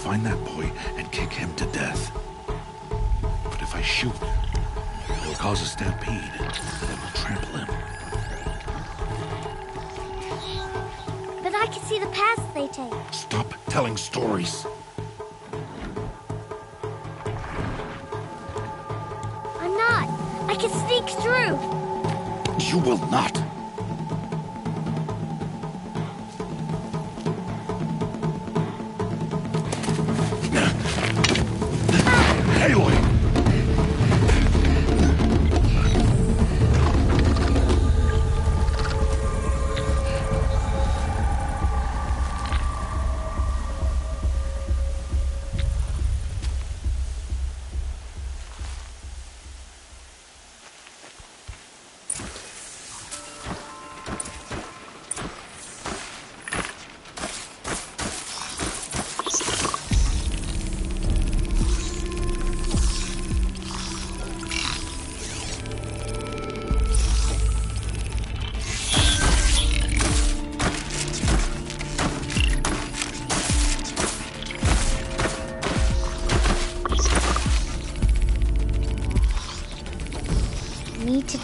Find that boy and kick him to death. But if I shoot, it will cause a stampede that will trample him. But I can see the paths they take. Stop telling stories. I'm not. I can sneak through. You will not.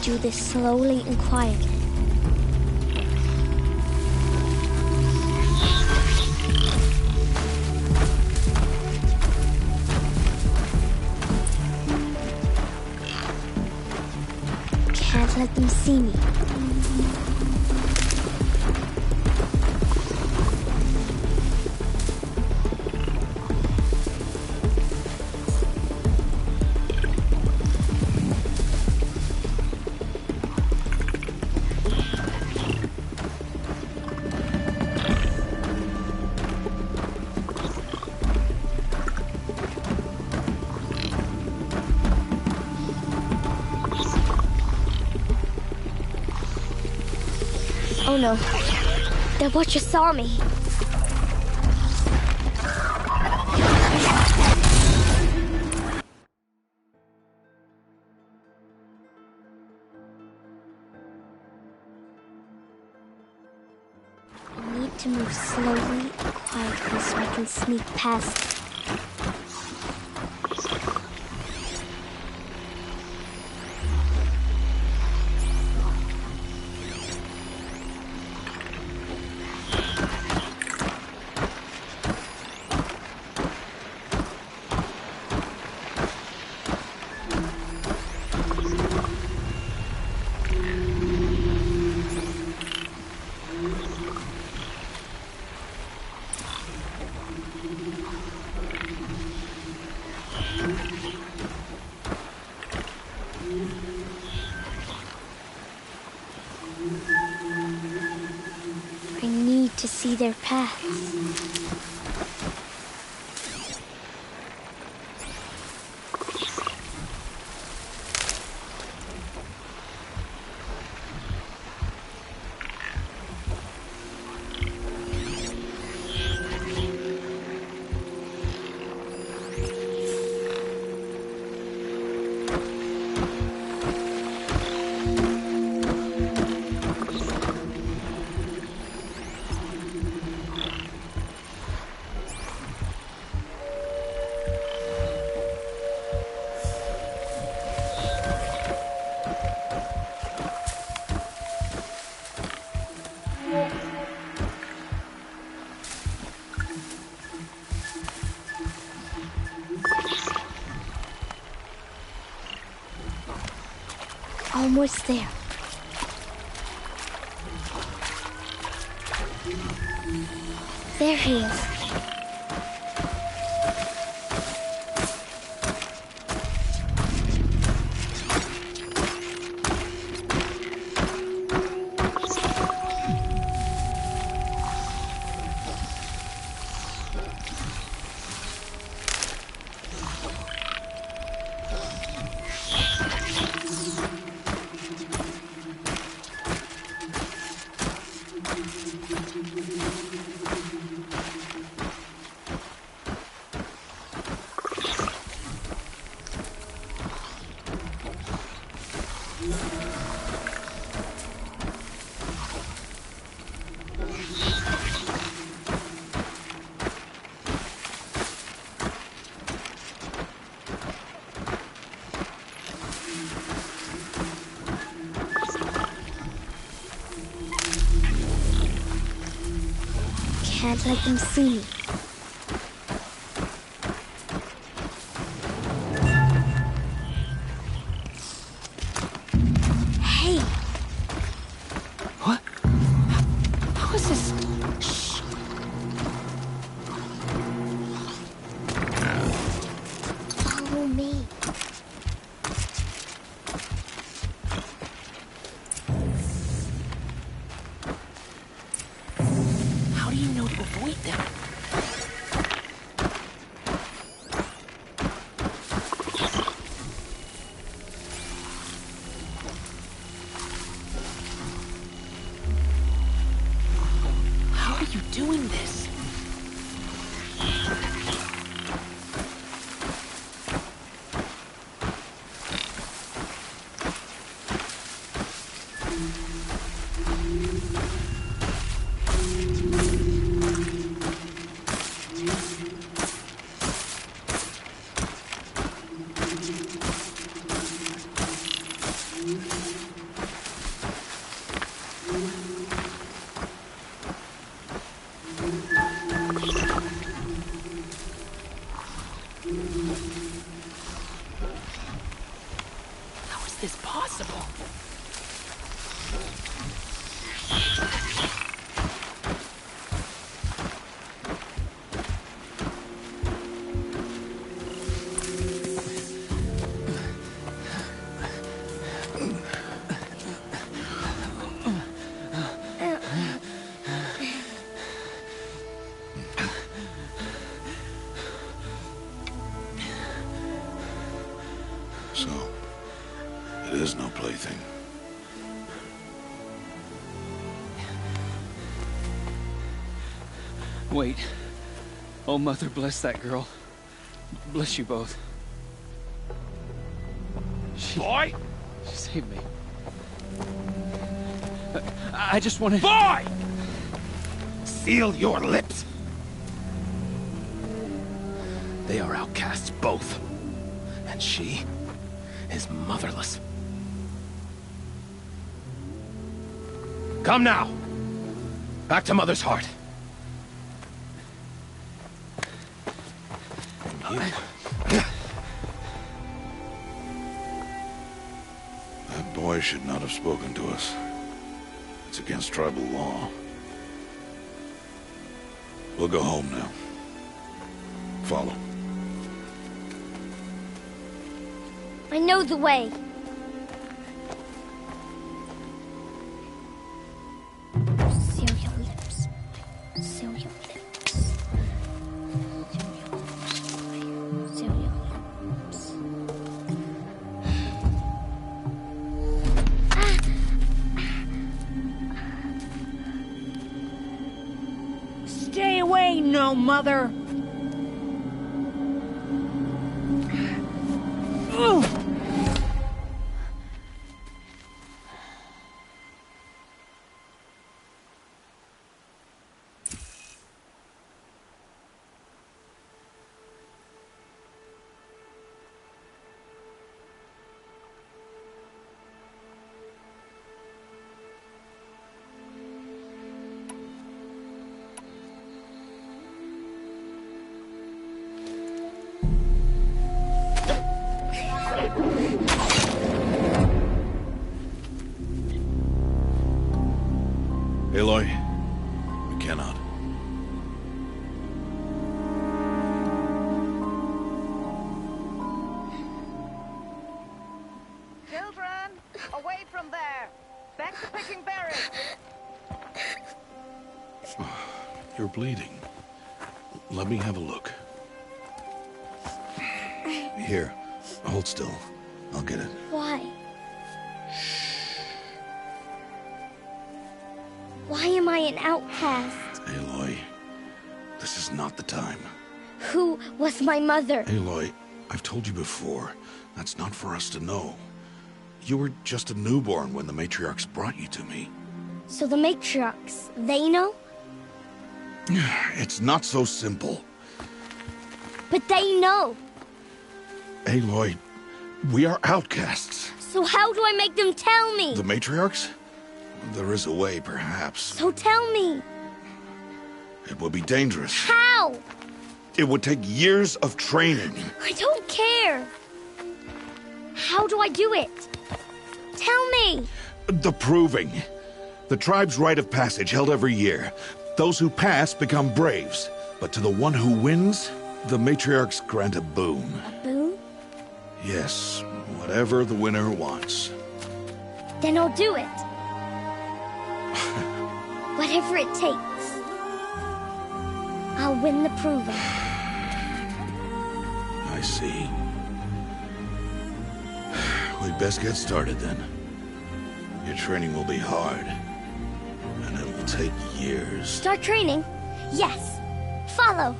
Do this slowly and quietly. Can't let them see me. Oh no, that watcher saw me. I need to move slowly and quietly so I can sneak past. To see their paths. Almost there. There he is. can't let them see me. Hey! What? How is this? Shh! Follow me. How do you know to avoid them? How are you doing this? How is this possible? So, it is no plaything. Wait. Oh, Mother, bless that girl. Bless you both. Boy! She saved me. I just wanted... Boy! Seal your lips! They are outcasts, both. And she is motherless. Come now! Back to Mother's heart. And you... That boy should not have spoken to us. It's against tribal law. We'll go home now. Follow. I know the way. Seal your lips. Seal your lips. Seal your lips. Stay away, no mother! Ugh. Aloy, we cannot. Children, away from there. Back to picking berries. You're bleeding. Let me have a look. Here, hold still. I'll get it. Why? Why am I an outcast? Aloy, this is not the time. Who was my mother? Aloy, I've told you before, that's not for us to know. You were just a newborn when the matriarchs brought you to me. So the matriarchs, they know? It's not so simple. But they know. Aloy, we are outcasts. So how do I make them tell me? The matriarchs? There is a way, perhaps. So tell me. It would be dangerous. How? It would take years of training. I don't care. How do I do it? Tell me. The proving. The tribe's rite of passage held every year. Those who pass become braves. But to the one who wins, the matriarchs grant a boon. A boon? Yes, whatever the winner wants. Then I'll do it. Whatever it takes. I'll win the proving. I see. We'd best get started then. Your training will be hard. And it will take years. Start training? Yes. Follow.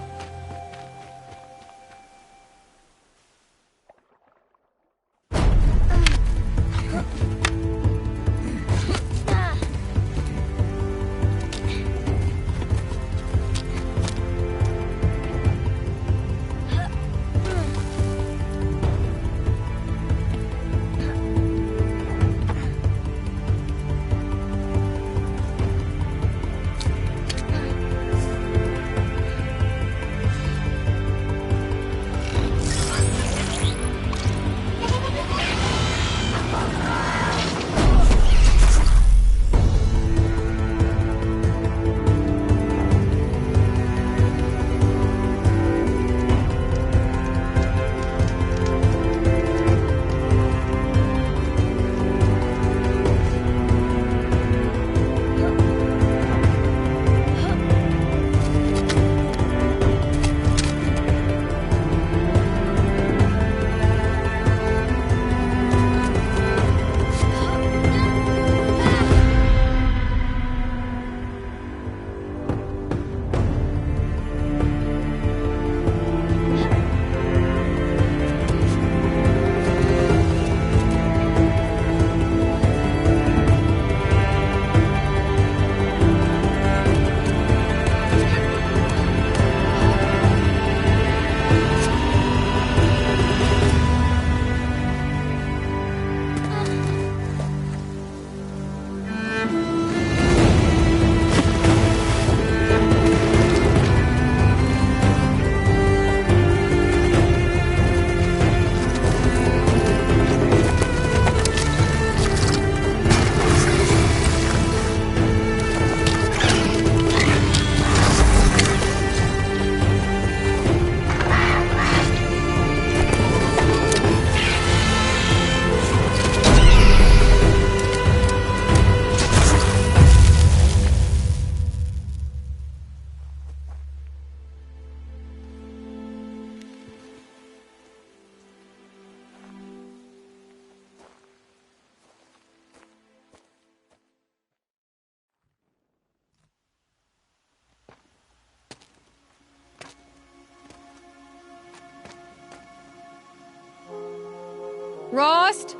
Rost?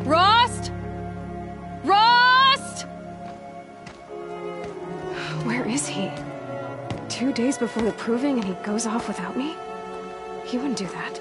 Rost? Rost? Where is he? 2 days before the proving and he goes off without me? He wouldn't do that.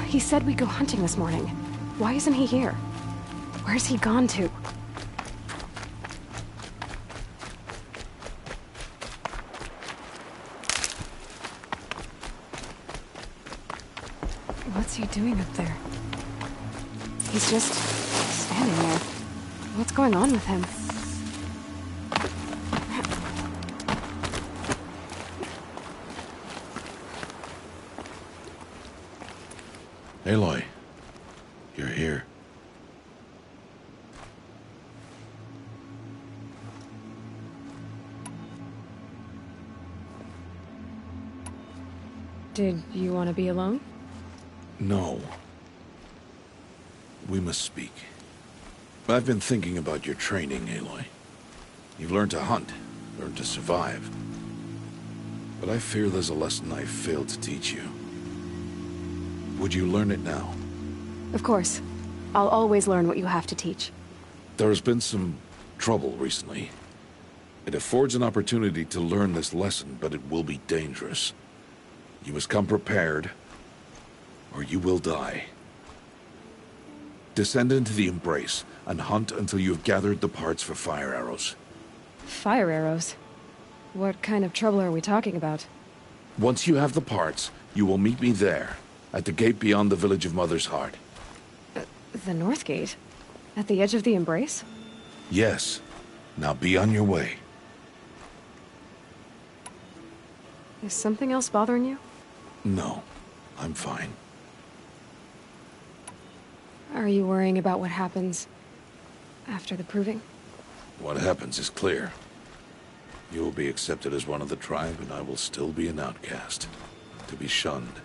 He said we'd go hunting this morning. Why isn't he here? Where's he gone to? What's he doing up there? He's just standing there. What's going on with him? Aloy, you're here. Did you want to be alone? No. We must speak. I've been thinking about your training, Aloy. You've learned to hunt, learned to survive. But I fear there's a lesson I failed to teach you. Would you learn it now? Of course. I'll always learn what you have to teach. There has been some trouble recently. It affords an opportunity to learn this lesson, but it will be dangerous. You must come prepared, or you will die. Descend into the Embrace, and hunt until you have gathered the parts for fire arrows. Fire arrows? What kind of trouble are we talking about? Once you have the parts, you will meet me there, at the gate beyond the village of Mother's Heart. The North Gate? At the edge of the Embrace? Yes. Now be on your way. Is something else bothering you? No, I'm fine. Are you worrying about what happens after the proving? What happens is clear. You will be accepted as one of the tribe, and I will still be an outcast, to be shunned.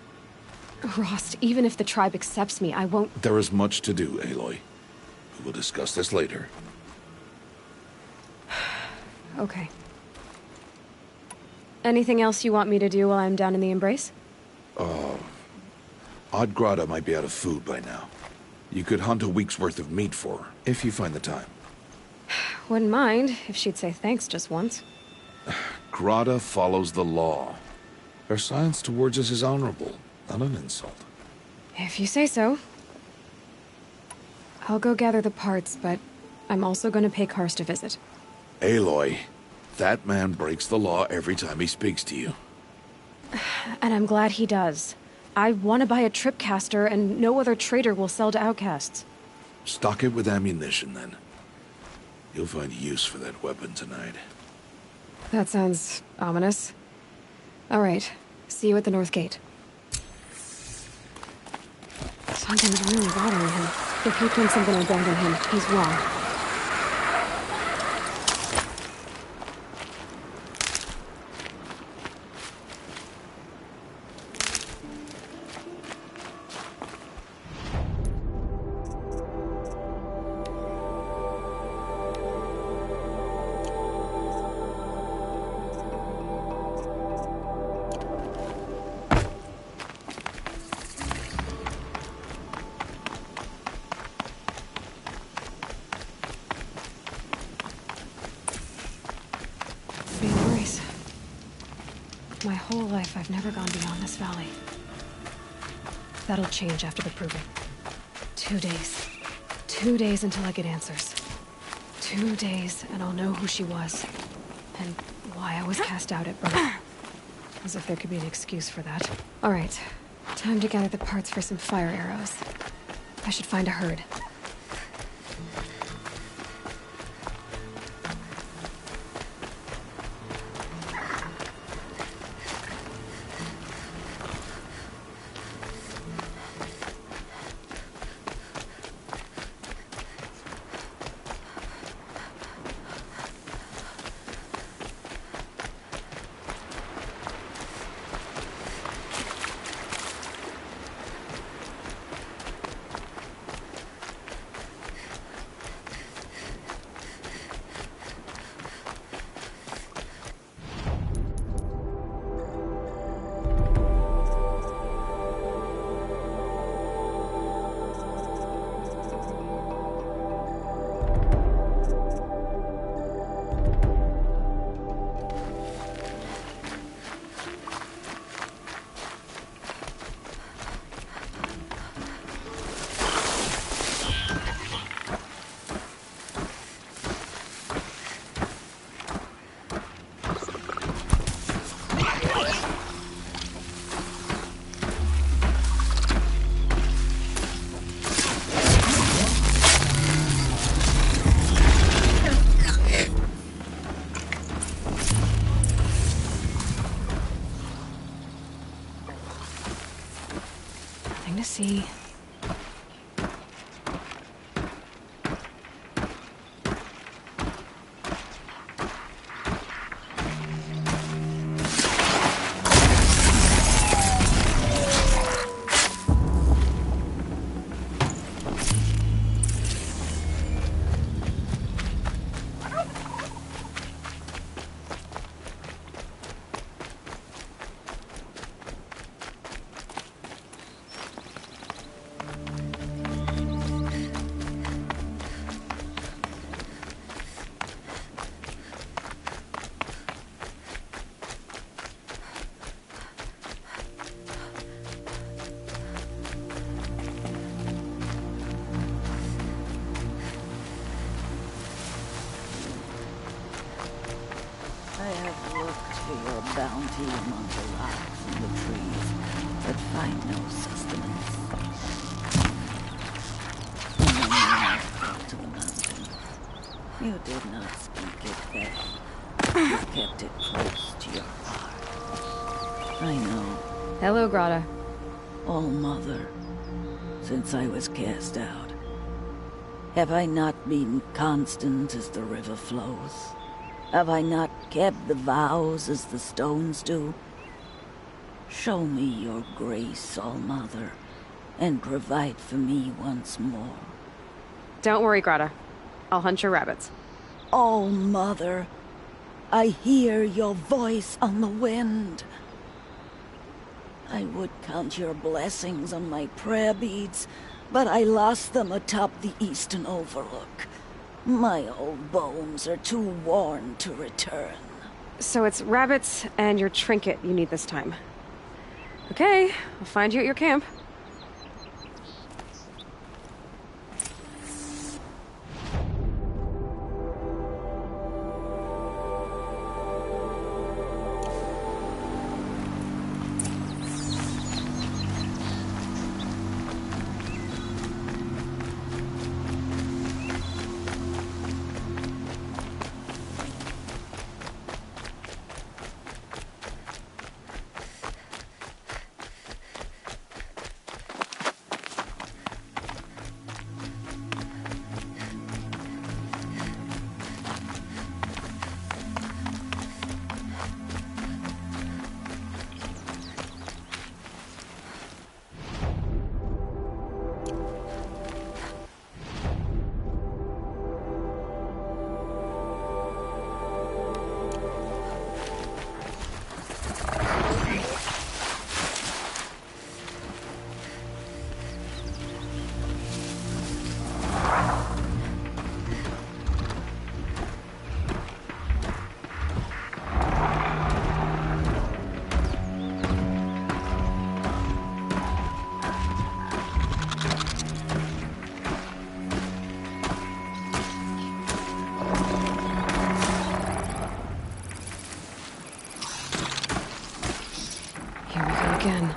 Rost, even if the tribe accepts me, I won't... There is much to do, Aloy. We will discuss this later. Okay. Anything else you want me to do while I'm down in the Embrace? Odd Grata might be out of food by now. You could hunt a week's worth of meat for her, if you find the time. Wouldn't mind if she'd say thanks just once. Grata follows the law. Her silence towards us is honorable, not an insult. If you say so. I'll go gather the parts, but I'm also going to pay Karst a visit. Aloy, that man breaks the law every time he speaks to you. And I'm glad he does. I want to buy a tripcaster, and no other trader will sell to outcasts. Stock it with ammunition, then. You'll find use for that weapon tonight. That sounds ominous. All right. See you at the North Gate. Something's really bothering him. If he thinks I'm gonna abandon him, he's wrong. My whole life, I've never gone beyond this valley. That'll change after the proving. 2 days. 2 days until I get answers. 2 days, and I'll know who she was. And why I was cast out at birth. As if there could be an excuse for that. Alright. Time to gather the parts for some fire arrows. I should find a herd. plenty among the rocks and the trees, but find no sustenance. And then you must go to the mountain. You did not speak it there. You kept it close to your heart. I know. Hello, Grata. Oh, Mother, since I was cast out, have I not been constant as the river flows? Have I not kept the vows as the stones do? Show me your grace, All-Mother, and provide for me once more. Don't worry, Grata. I'll hunt your rabbits. Oh, Mother, I hear your voice on the wind. I would count your blessings on my prayer beads, but I lost them atop the eastern overlook. My old bones are too worn to return. So it's rabbits and your trinket you need this time. Okay, I'll find you at your camp. Again.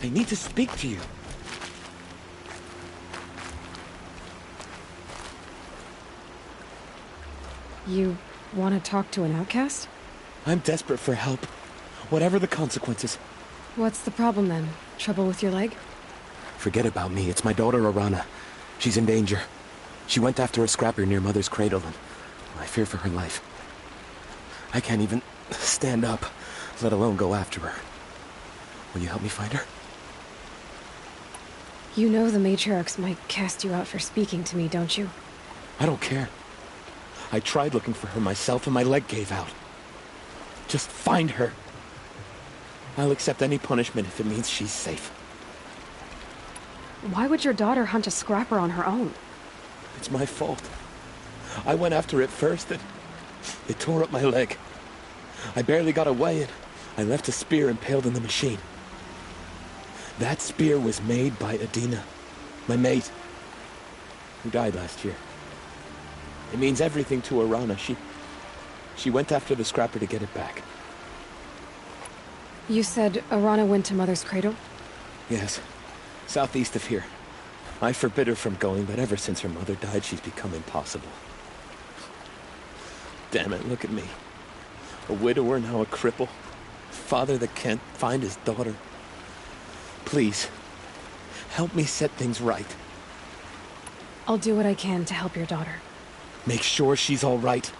I need to speak to you. You want to talk to an outcast? I'm desperate for help, whatever the consequences. What's the problem then? Trouble with your leg? Forget about me. It's my daughter, Arana. She's in danger. She went after a scrapper near Mother's cradle, and I fear for her life. I can't even stand up, let alone go after her. Will you help me find her? You know the matriarchs might cast you out for speaking to me, don't you? I don't care. I tried looking for her myself and my leg gave out. Just find her. I'll accept any punishment if it means she's safe. Why would your daughter hunt a scrapper on her own? It's my fault. I went after it first and it tore up my leg. I barely got away and I left a spear impaled in the machine. That spear was made by Adina, my mate, who died last year. It means everything to Arana. She went after the scrapper to get it back. You said Arana went to Mother's cradle? Yes, southeast of here. I forbid her from going, but ever since her mother died, she's become impossible. Damn it, look at me. A widower, now a cripple. Father that can't find his daughter. Please, help me set things right. I'll do what I can to help your daughter. Make sure she's all right.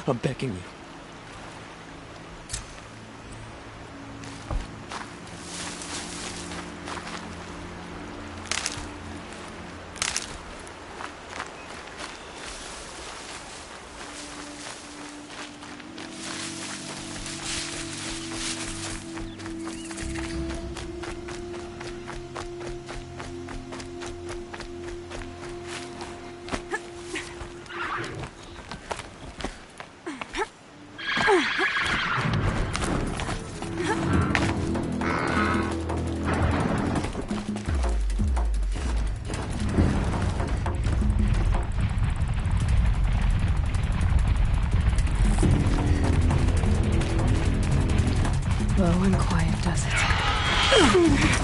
I'm begging you. Slow and quiet does it.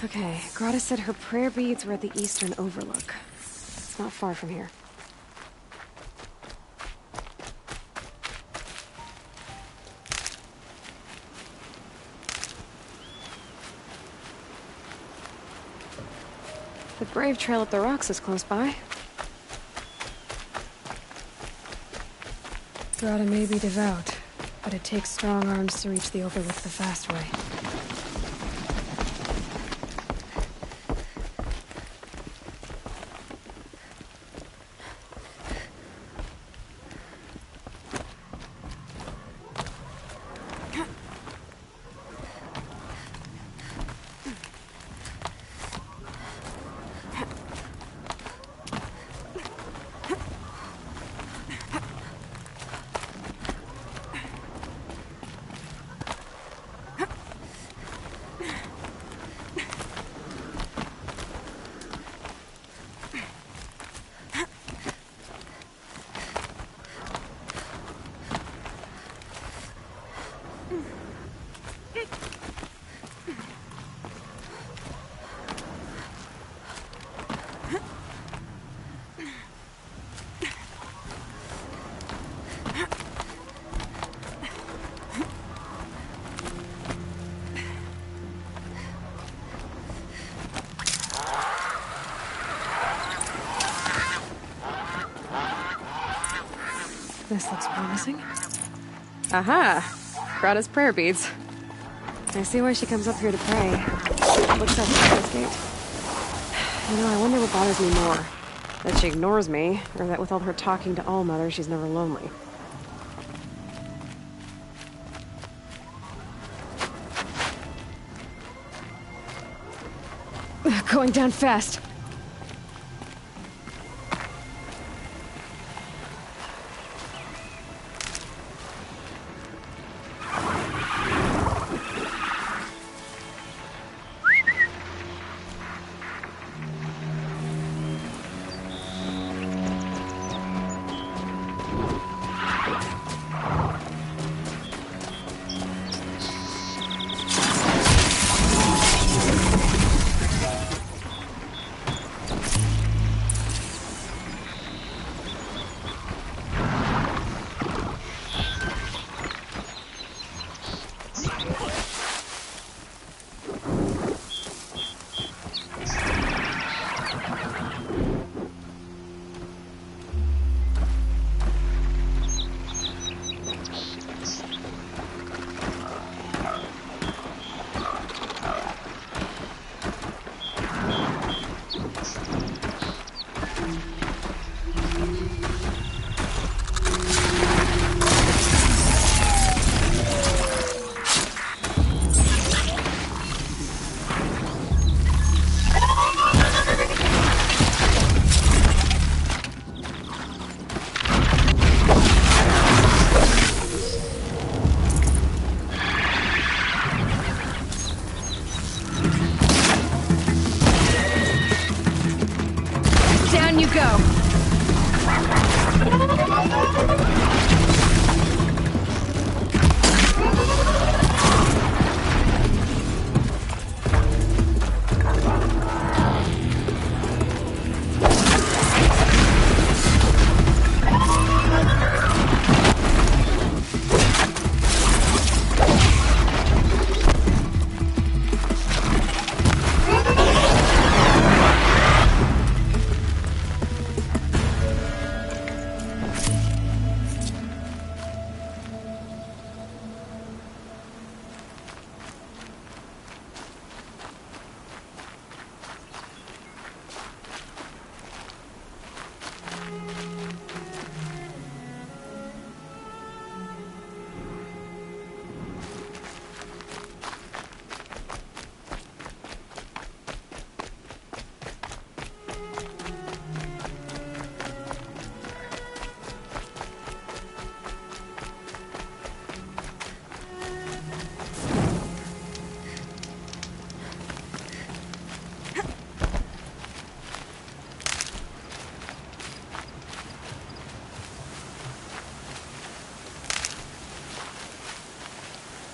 Okay, Grata said her prayer beads were at the eastern overlook. It's not far from here. The Brave Trail up the rocks is close by. Grata may be devout, but it takes strong arms to reach the overlook the fast way. This looks promising. Aha! Grata's prayer beads. I see why she comes up here to pray. Looks like this gate. You know, I wonder what bothers me more. That she ignores me, or that with all her talking to All-Mother, she's never lonely. Going down fast.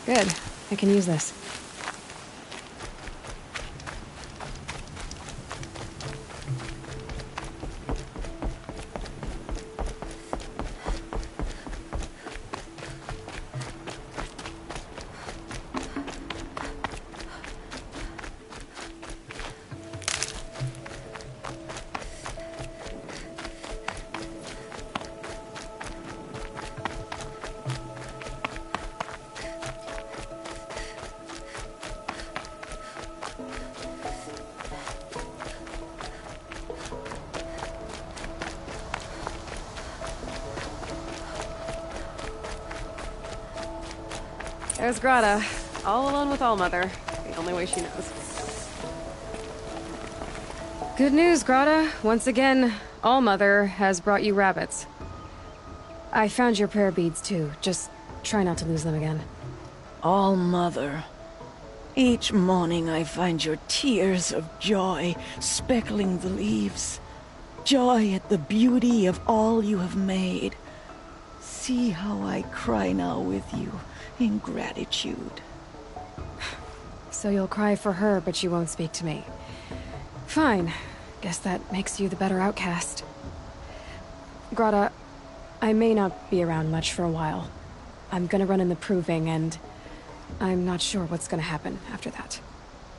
Good. I can use this. There's Grata, all alone with Allmother, the only way she knows. Good news, Grata. Once again, Allmother has brought you rabbits. I found your prayer beads too. Just try not to lose them again. All Mother. Each morning I find your tears of joy speckling the leaves. Joy at the beauty of all you have made. See how I cry now with you in gratitude. So you'll cry for her, but you won't speak to me. Fine. Guess that makes you the better outcast. Grata, I may not be around much for a while. I'm gonna run in the proving, and I'm not sure what's gonna happen after that.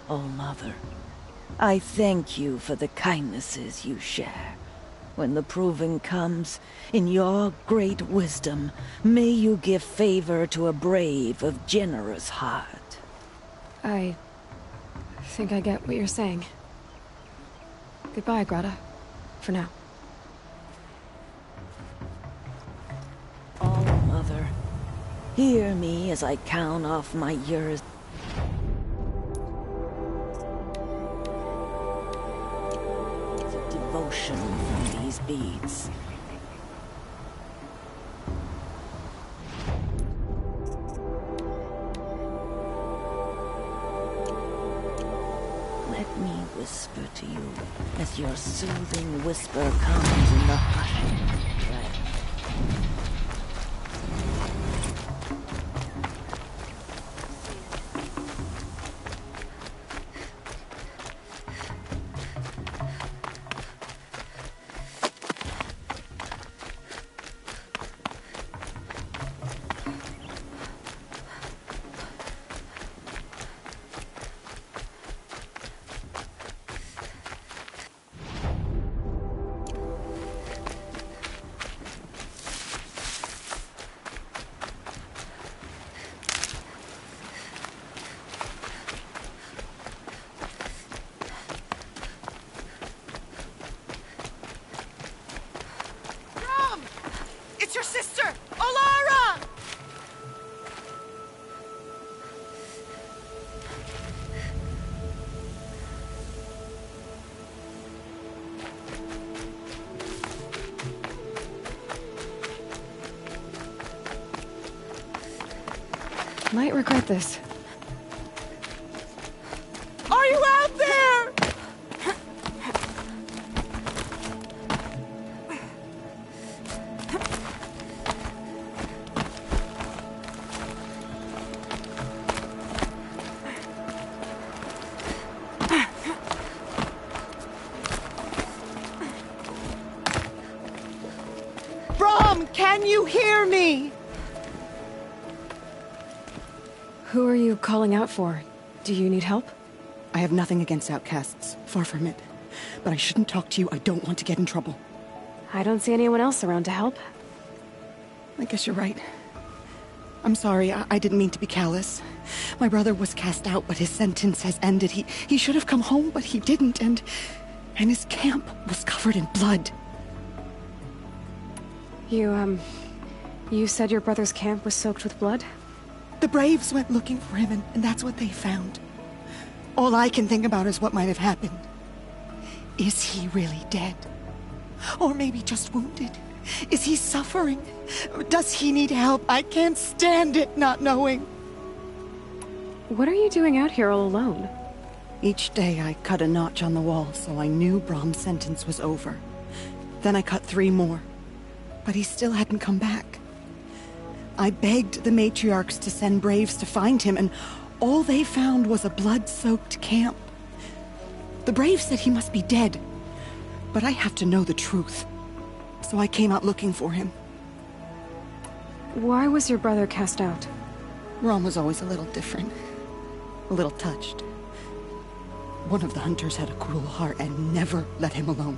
Oh, Mother, I thank you for the kindnesses you share. When the proving comes, in your great wisdom, may you give favor to a brave of generous heart. I think I get what you're saying. Goodbye, Grata. For now. Oh, Mother, hear me as I count off my years. The devotion from these beads. Let me whisper to you as your soothing whisper comes in the hushing breath. It's your sister, Olara! Might regret this. Are you out there? Brom, can you hear me? Who are you calling out for? Do you need help? I have nothing against outcasts. Far from it. But I shouldn't talk to you. I don't want to get in trouble. I don't see anyone else around to help. I guess you're right. I'm sorry. I didn't mean to be callous. My brother was cast out, but his sentence has ended. He should have come home, but he didn't, and his camp was covered in blood. You said your brother's camp was soaked with blood? The Braves went looking for him, and that's what they found. All I can think about is what might have happened. Is he really dead? Or maybe just wounded? Is he suffering? Does he need help? I can't stand it not knowing. What are you doing out here all alone? Each day I cut a notch on the wall, so I knew Brom's sentence was over. Then I cut 3 more. But he still hadn't come back. I begged the matriarchs to send braves to find him, and all they found was a blood-soaked camp. The braves said he must be dead, but I have to know the truth. So I came out looking for him. Why was your brother cast out? Rom was always a little different. A little touched. One of the hunters had a cruel heart and never let him alone.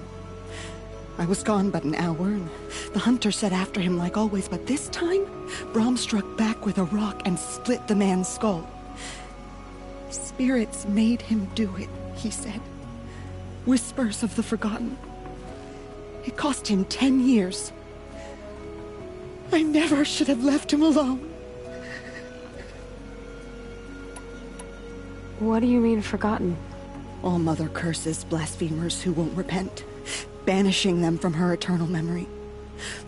I was gone but an hour, and the hunter set after him like always, but this time, Brom struck back with a rock and split the man's skull. Spirits made him do it, he said. Whispers of the forgotten. It cost him 10 years. I never should have left him alone. What do you mean, forgotten? All Mother curses blasphemers who won't repent, banishing them from her eternal memory.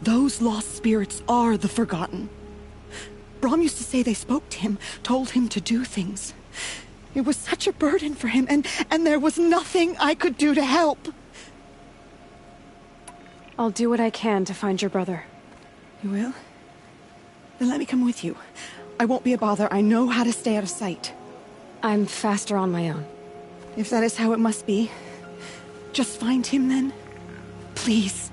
Those lost spirits are the forgotten. Brom used to say they spoke to him, told him to do things. It was such a burden for him, and there was nothing I could do to help. I'll do what I can to find your brother. You will? Then let me come with you. I won't be a bother. I know how to stay out of sight. I'm faster on my own. If that is how it must be, just find him then. Please.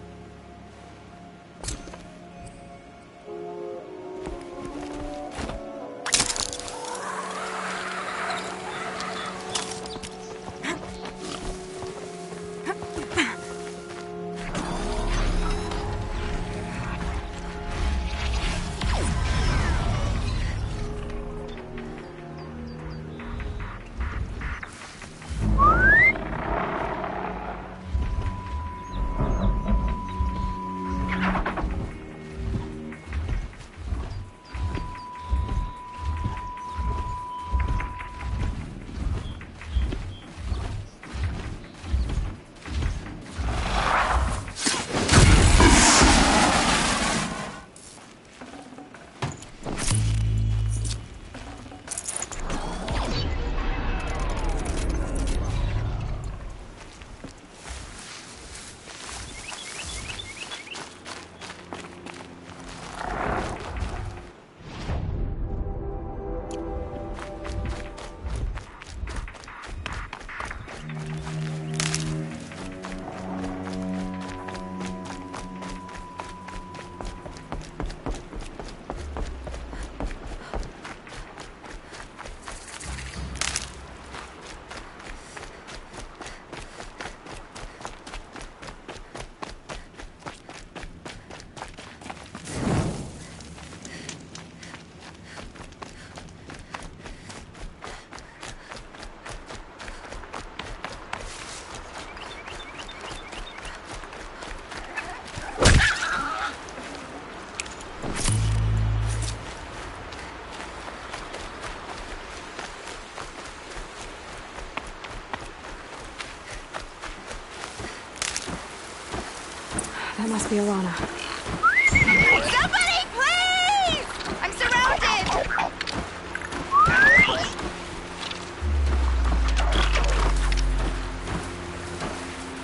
That must be Alana. Somebody, please! I'm surrounded!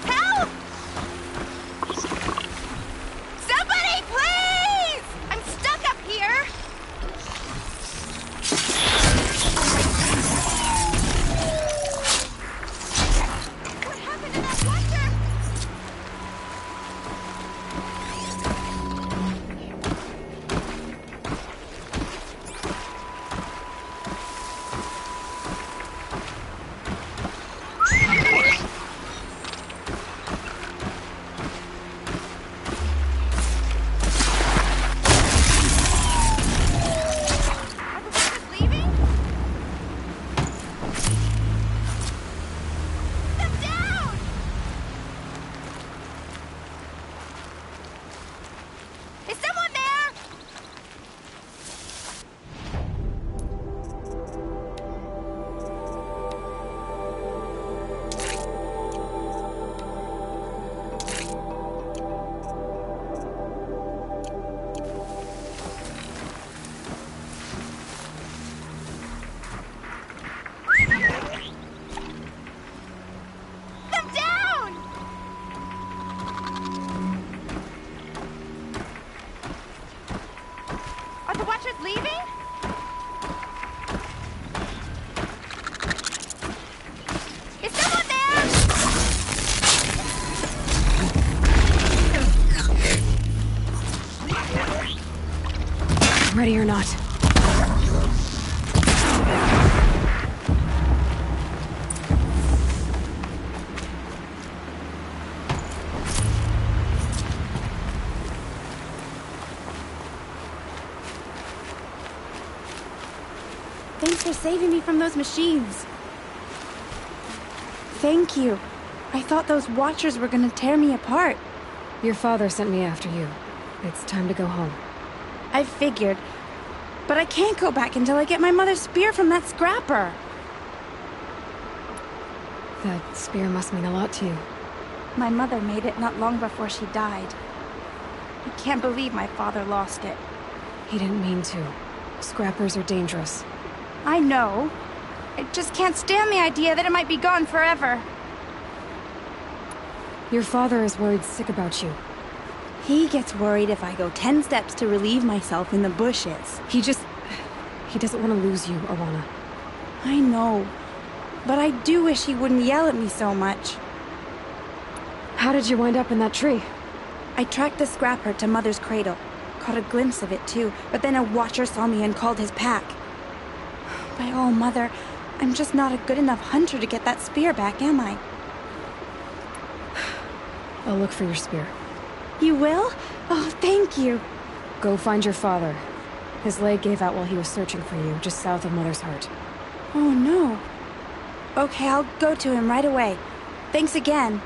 Help! Somebody, please! I'm stuck up here! What happened to that hunter? Are the Watchers leaving? Is someone there? Ready or not. Thanks for saving me from those machines. Thank you. I thought those Watchers were gonna tear me apart. Your father sent me after you. It's time to go home. I figured. But I can't go back until I get my mother's spear from that scrapper. That spear must mean a lot to you. My mother made it not long before she died. I can't believe my father lost it. He didn't mean to. Scrappers are dangerous. I know. I just can't stand the idea that it might be gone forever. Your father is worried sick about you. He gets worried if I go 10 steps to relieve myself in the bushes. He doesn't want to lose you, Awana. I know. But I do wish he wouldn't yell at me so much. How did you wind up in that tree? I tracked the scrapper to Mother's cradle. Caught a glimpse of it too, but then a Watcher saw me and called his pack. By all, Mother, I'm just not a good enough hunter to get that spear back, am I? I'll look for your spear. You will? Oh, thank you. Go find your father. His leg gave out while he was searching for you, just south of Mother's Heart. Oh, no. Okay, I'll go to him right away. Thanks again.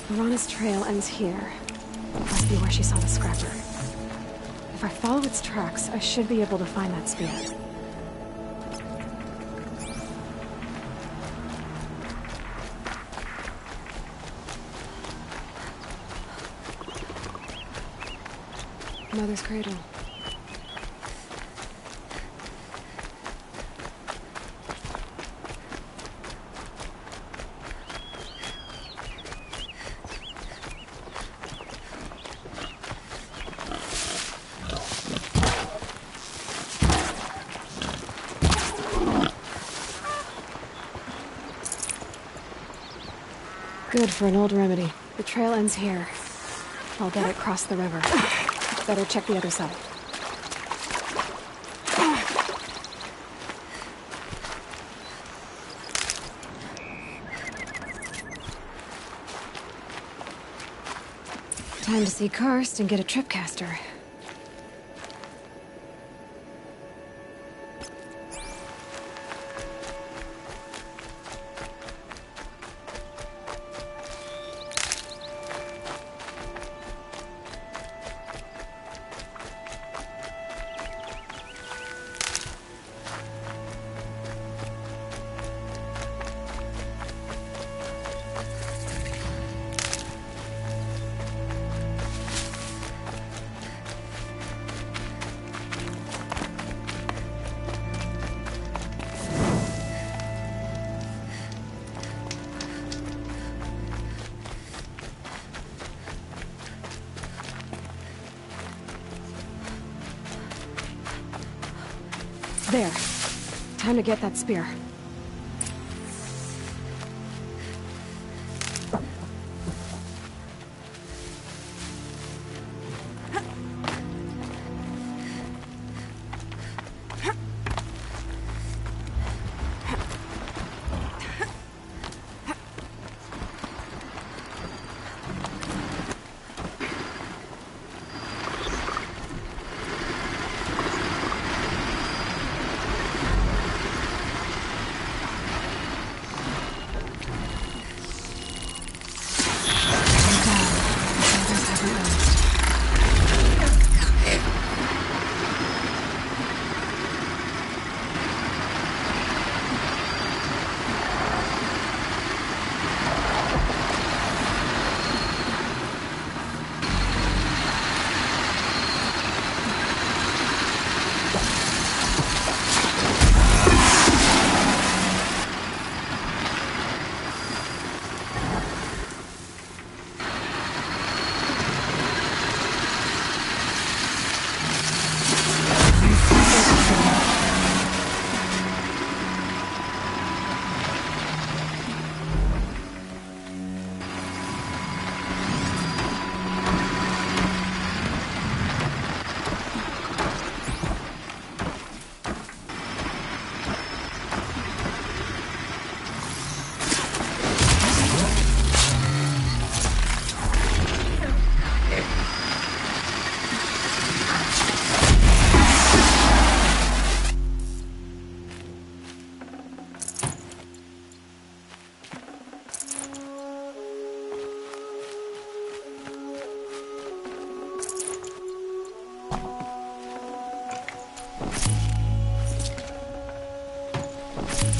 Arana's trail ends here. Must be where she saw the scrapper. If I follow its tracks, I should be able to find that spear. Mother's cradle. Good for an old remedy. The trail ends here. I'll get it across the river. Better check the other side. Time to see Karst and get a tripcaster. There. Time to get that spear.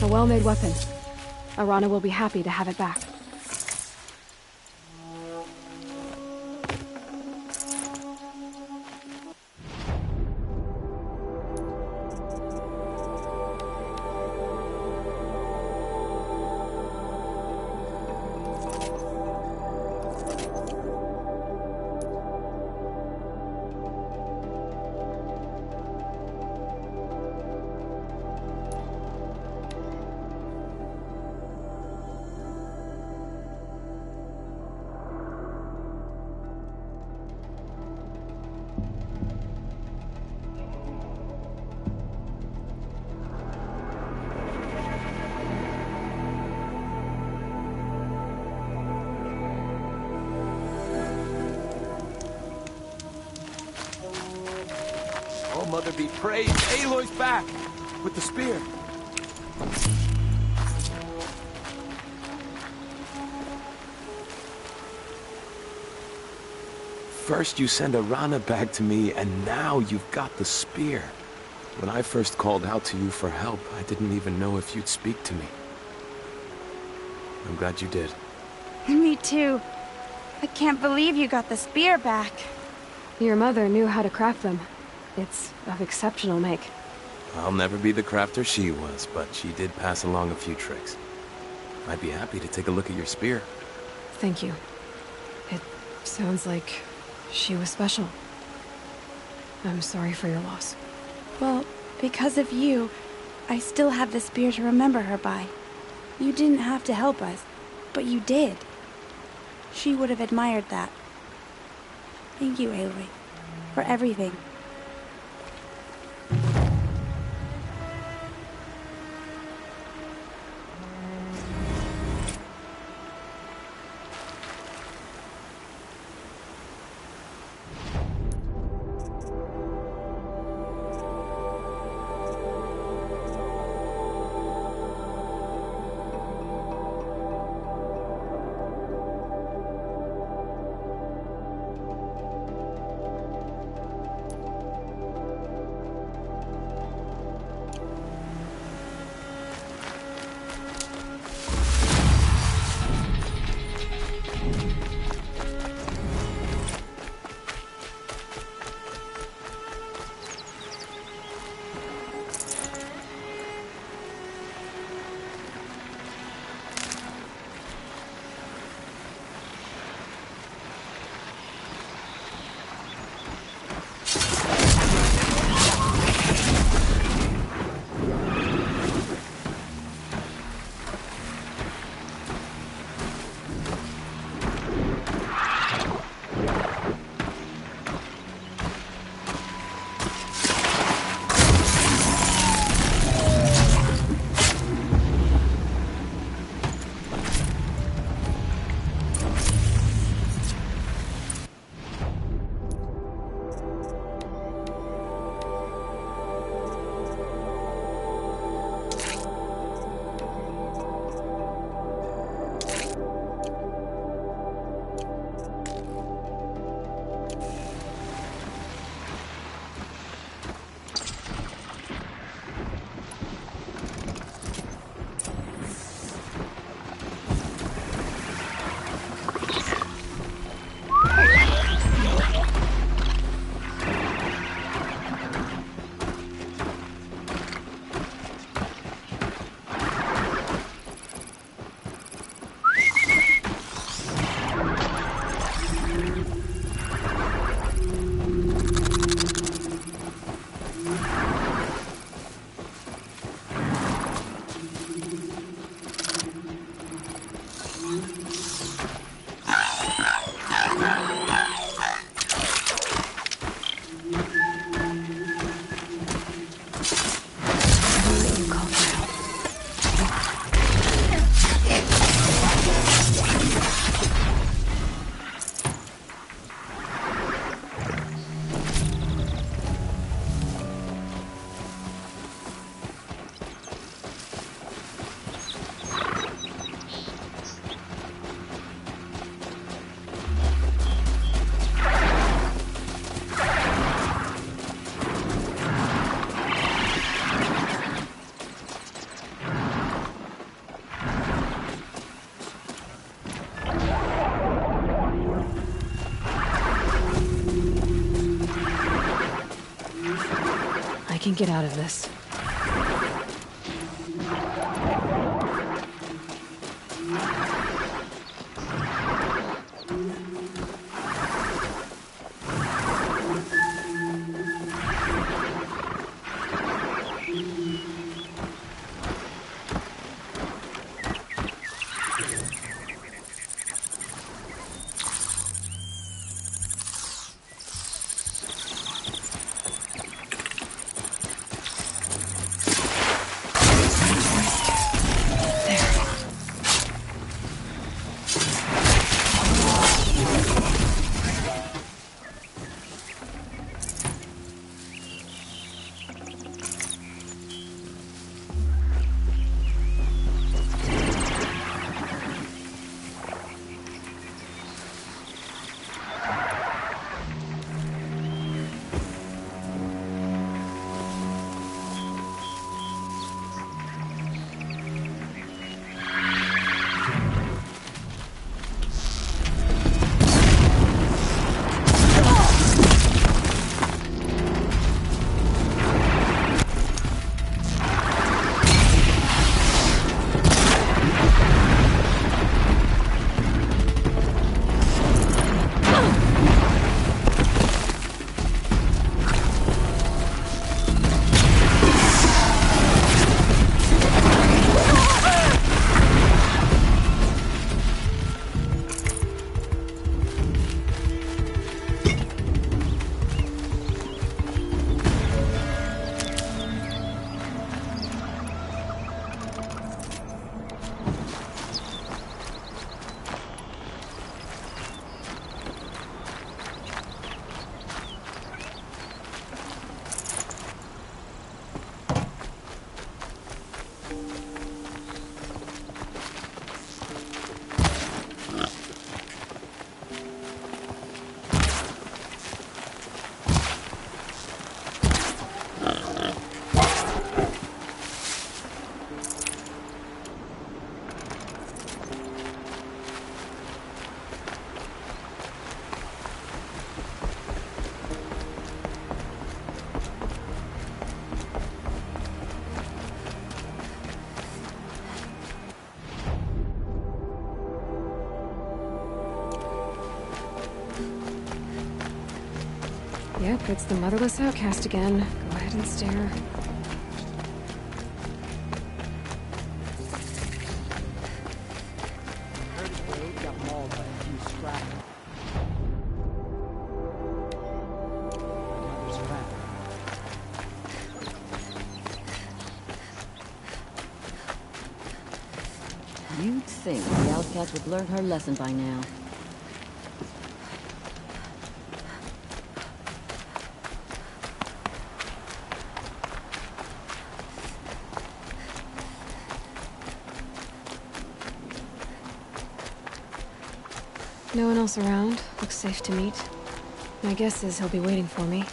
A well-made weapon. Arana will be happy to have it back. Oh, Mother be praised. Aloy's back! With the spear. First you send Arana back to me, and now you've got the spear. When I first called out to you for help, I didn't even know if you'd speak to me. I'm glad you did. Me too. I can't believe you got the spear back. Your mother knew how to craft them. It's of exceptional make. I'll never be the crafter she was, but she did pass along a few tricks. I'd be happy to take a look at your spear. Thank you. It sounds like she was special. I'm sorry for your loss. Well, because of you, I still have the spear to remember her by. You didn't have to help us, but you did. She would have admired that. Thank you, Aloy, for everything. get out of this. Yep, it's the motherless outcast again. Go ahead and stare. You'd think the outcast would learn her lesson by now. No one else around. Looks safe to meet. My guess is he'll be waiting for me.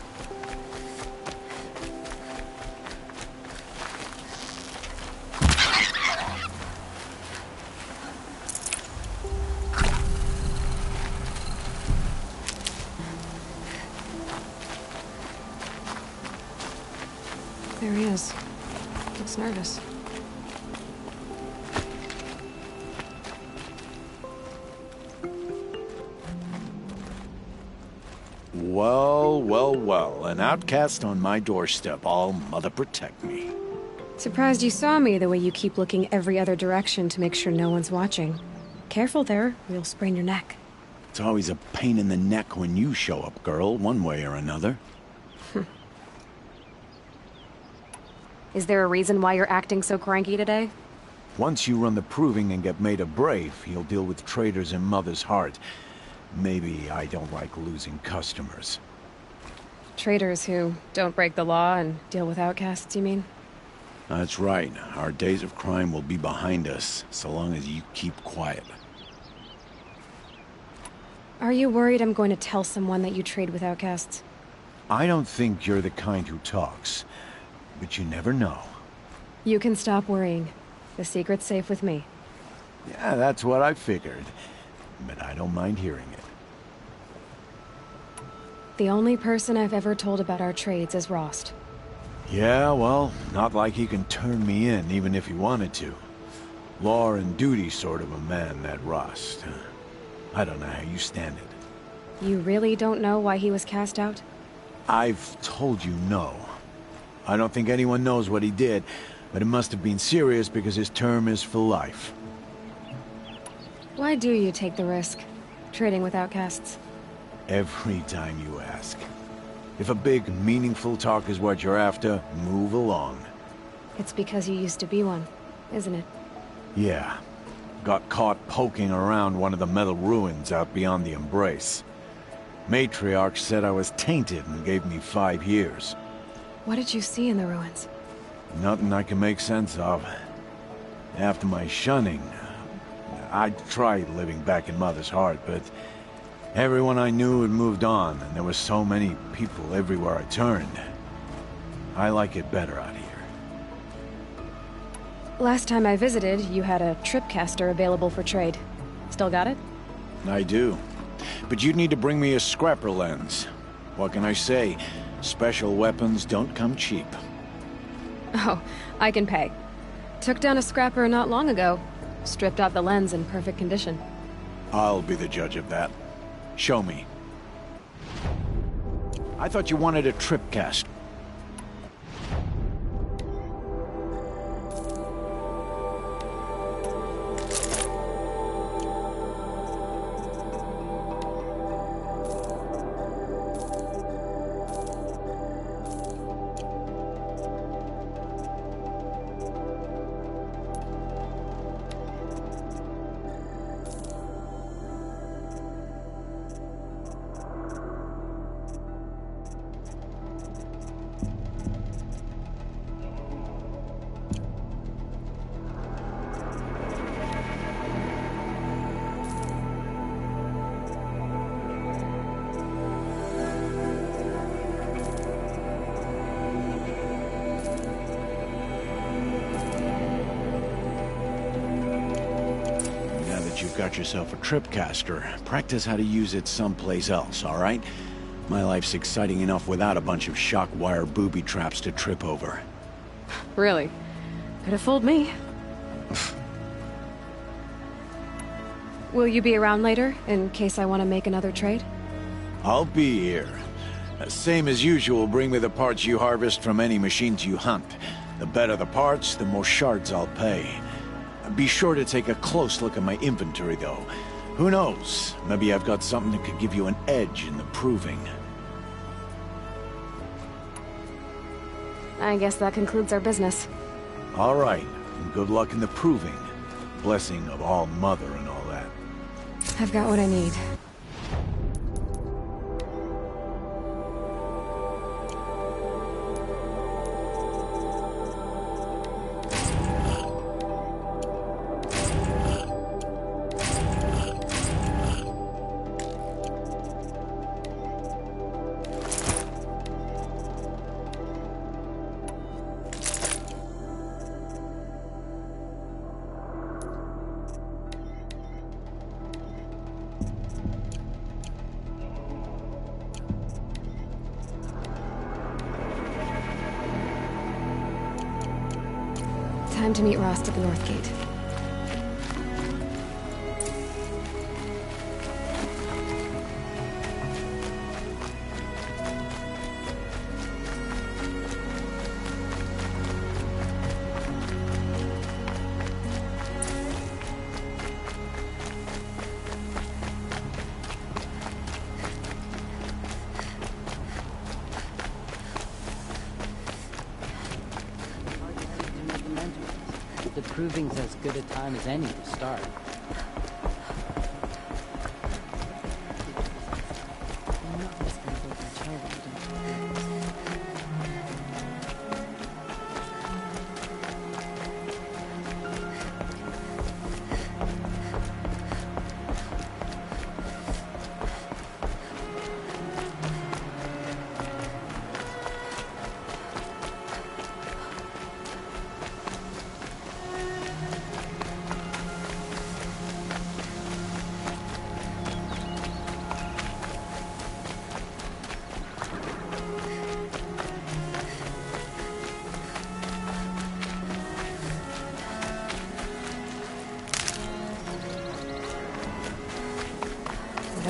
There he is. Looks nervous. Well, an outcast on my doorstep. All mother protect me. Surprised you saw me the way you keep looking every other direction to make sure no one's watching. Careful there, or you'll sprain your neck. It's always a pain in the neck when you show up, girl, one way or another. Is there a reason why you're acting so cranky today? Once you run the proving and get made a brave, you'll deal with traitors in Mother's heart. Maybe I don't like losing customers. Traitors who don't break the law and deal with outcasts, you mean? That's right. Our days of crime will be behind us, so long as you keep quiet. Are you worried I'm going to tell someone that you trade with outcasts? I don't think you're the kind who talks, but you never know. You can stop worrying. The secret's safe with me. Yeah, that's what I figured, but I don't mind hearing it. The only person I've ever told about our trades is Rost. Yeah, well, not like he can turn me in, even if he wanted to. Law and duty sort of a man, that Rost. I don't know how you stand it. You really don't know why he was cast out? I've told you no. I don't think anyone knows what he did, but it must have been serious because his term is for life. Why do you take the risk, trading with outcasts? Every time you ask. If a big, meaningful talk is what you're after, move along. It's because you used to be one, isn't it? Yeah. Got caught poking around one of the metal ruins out beyond the Embrace. Matriarch said I was tainted and gave me 5 years. What did you see in the ruins? Nothing I can make sense of. After my shunning, I tried living back in Mother's heart, but everyone I knew had moved on, and there were so many people everywhere I turned. I like it better out here. Last time I visited, you had a tripcaster available for trade. Still got it? I do. But you'd need to bring me a scrapper lens. What can I say? Special weapons don't come cheap. Oh, I can pay. Took down a scrapper not long ago. Stripped out the lens in perfect condition. I'll be the judge of that. Show me. I thought you wanted a tripcast. You've got yourself a tripcaster. Practice how to use it someplace else, all right? My life's exciting enough without a bunch of shock wire booby traps to trip over. Really? Could have fooled me. Will you be around later, in case I want to make another trade? I'll be here. Same as usual, bring me the parts you harvest from any machines you hunt. The better the parts, the more shards I'll pay. Be sure to take a close look at my inventory, though. Who knows? Maybe I've got something that could give you an edge in the proving. I guess that concludes our business. All right, and good luck in the proving. Blessing of All Mother and all that. I've got what I need. Time to meet Rost at the North Gate. The proving's as good a time as any to start.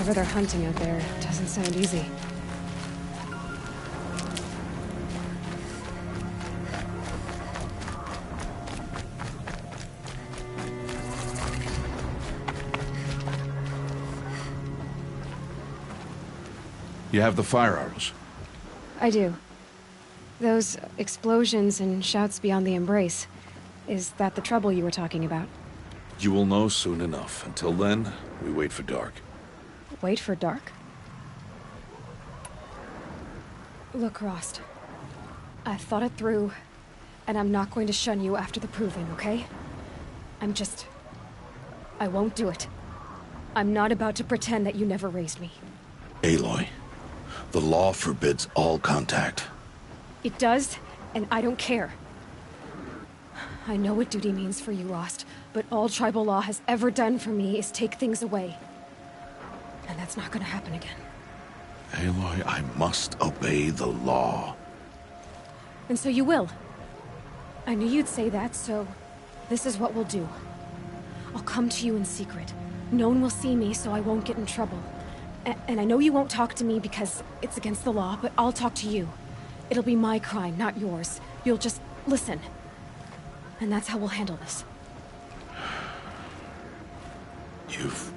Whatever they're hunting out there doesn't sound easy. You have the fire arrows? I do. Those explosions and shouts beyond the embrace. Is that the trouble you were talking about? You will know soon enough. Until then, we wait for dark. Wait for dark? Look, Rost. I've thought it through, and I'm not going to shun you after the proving, okay? I won't do it. I'm not about to pretend that you never raised me. Aloy, the law forbids all contact. It does, and I don't care. I know what duty means for you, Rost, but all tribal law has ever done for me is take things away. And that's not gonna happen again. Aloy, I must obey the law. And so you will. I knew you'd say that, so this is what we'll do. I'll come to you in secret. No one will see me, so I won't get in trouble. And I know you won't talk to me because it's against the law, but I'll talk to you. It'll be my crime, not yours. You'll just listen. And that's how we'll handle this. You've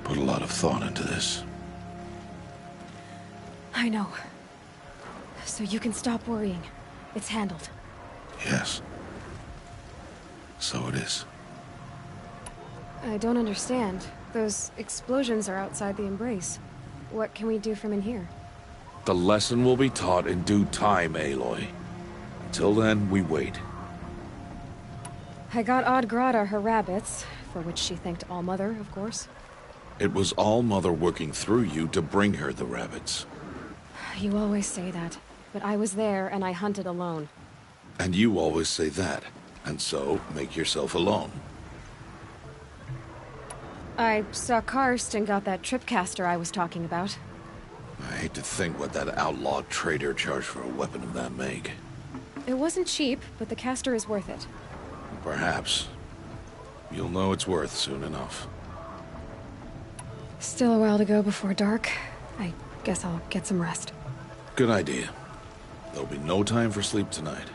put a lot of thought into this. I know. So you can stop worrying. It's handled. Yes. So it is. I don't understand. Those explosions are outside the embrace. What can we do from in here? The lesson will be taught in due time, Aloy. Until then, we wait. I got Odd Grata her rabbits, for which she thanked All-Mother, of course. It was All-Mother working through you to bring her the rabbits. You always say that, but I was there and I hunted alone. And you always say that, and so make yourself alone. I saw Karst and got that tripcaster I was talking about. I hate to think what that outlawed trader charged for a weapon of that make. It wasn't cheap, but the caster is worth it. Perhaps. You'll know it's worth soon enough. Still a while to go before dark. I guess I'll get some rest. Good idea. There'll be no time for sleep tonight.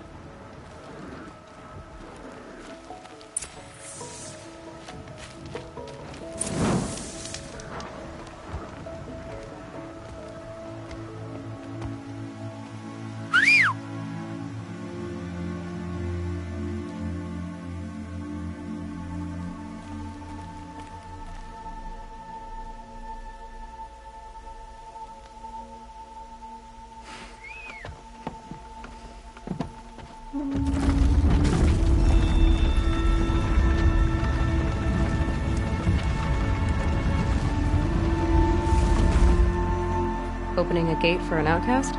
Opening a gate for an outcast?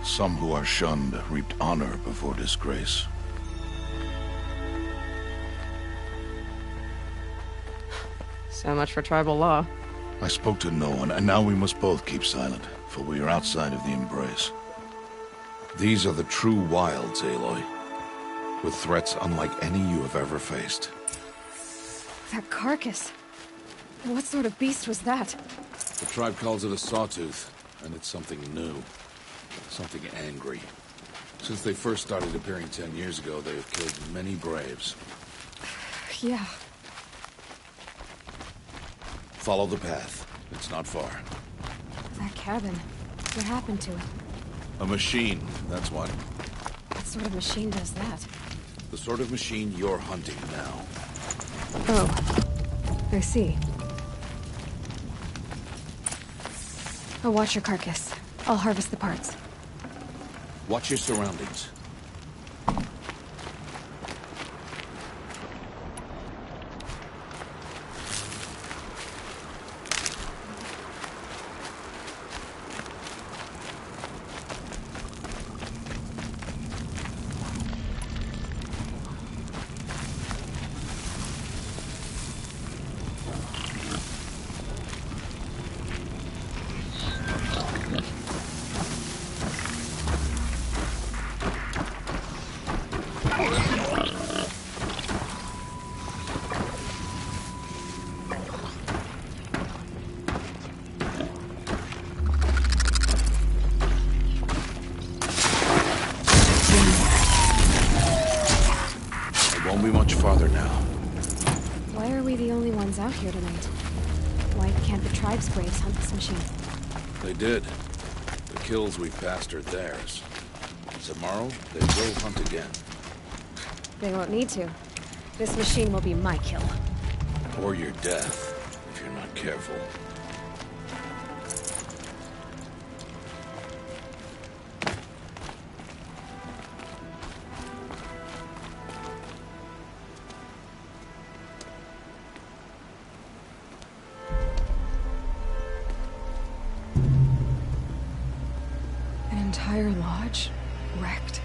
Some who are shunned reaped honor before disgrace. So much for tribal law. I spoke to no one, and now we must both keep silent, for we are outside of the embrace. These are the true wilds, Aloy, with threats unlike any you have ever faced. That carcass. What sort of beast was that? The tribe calls it a sawtooth, and it's something new. Something angry. Since they first started appearing 10 years ago, they have killed many braves. Yeah. Follow the path. It's not far. That cabin. What happened to it? A machine, that's what. What sort of machine does that? The sort of machine you're hunting now. Oh. I see. I'll watch your carcass. I'll harvest the parts. Watch your surroundings. Won't be much farther now. Why are we the only ones out here tonight? Why can't the tribe's braves hunt this machine? They did. The kills we passed are theirs. Tomorrow, they will hunt again. They won't need to. This machine will be my kill. Or your death, if you're not careful. An entire lodge? Wrecked?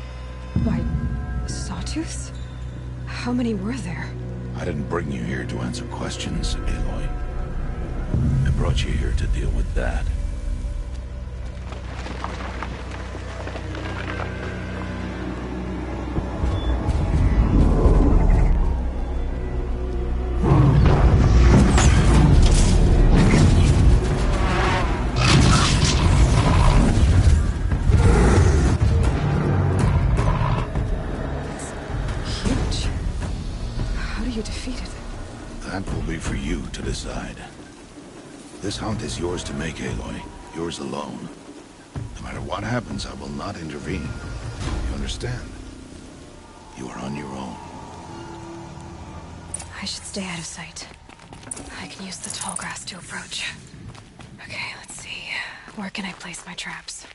Why, sawtooths? How many were there? I didn't bring you here to answer questions, Aloy. I brought you here to deal with that. That will be for you to decide. This hunt is yours to make, Aloy. Yours alone. No matter what happens, I will not intervene. You understand? You are on your own. I should stay out of sight. I can use the tall grass to approach. Okay, let's see. Where can I place my traps?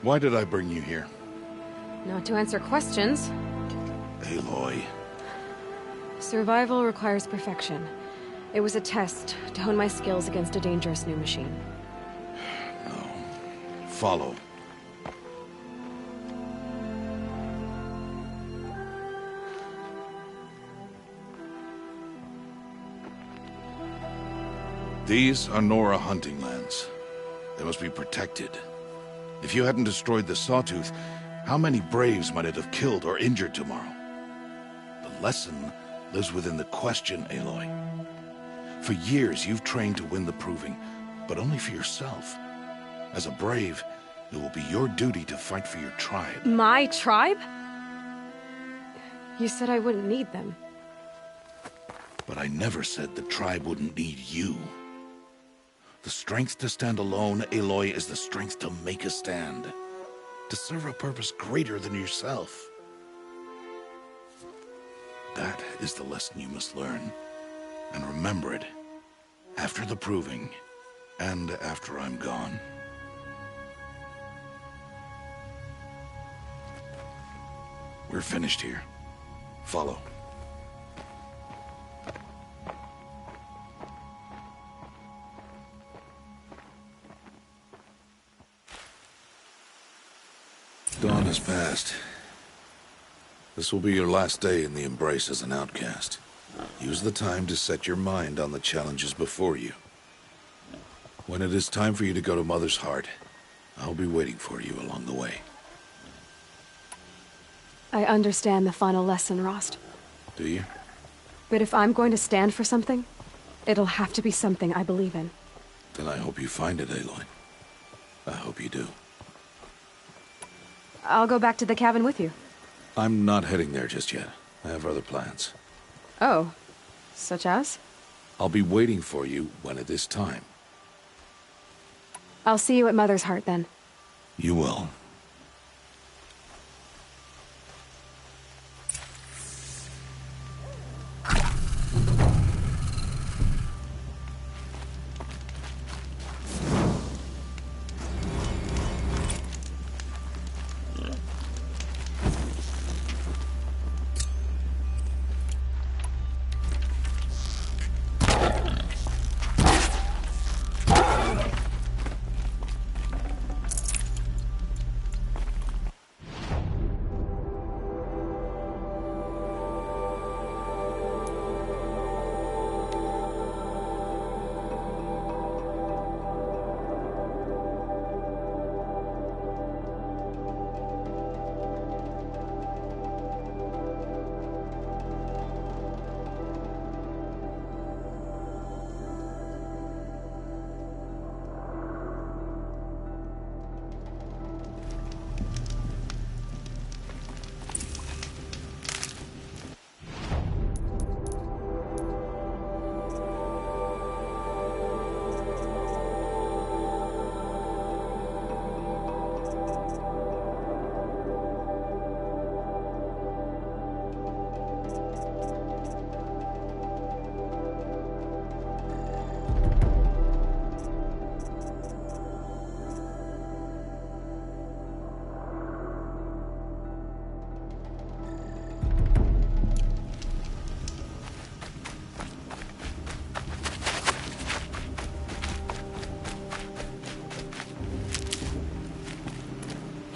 Why did I bring you here? Not to answer questions. Aloy. Survival requires perfection. It was a test to hone my skills against a dangerous new machine. No. Follow. These are Nora hunting lands. They must be protected. If you hadn't destroyed the Sawtooth, how many Braves might it have killed or injured tomorrow? The lesson lives within the question, Aloy. For years, you've trained to win the Proving, but only for yourself. As a Brave, it will be your duty to fight for your tribe. My tribe? You said I wouldn't need them. But I never said the tribe wouldn't need you. The strength to stand alone, Aloy, is the strength to make a stand. To serve a purpose greater than yourself. That is the lesson you must learn. And remember it. After the Proving, and after I'm gone. We're finished here. Follow. Dawn has passed. This will be your last day in the Embrace as an outcast. Use the time to set your mind on the challenges before you. When it is time for you to go to Mother's Heart, I'll be waiting for you along the way. I understand the final lesson, Rost. Do you? But if I'm going to stand for something, it'll have to be something I believe in. Then I hope you find it, Aloy. I hope you do. I'll go back to the cabin with you. I'm not heading there just yet. I have other plans. Oh, such as? I'll be waiting for you when it is time. I'll see you at Mother's Heart then. You will.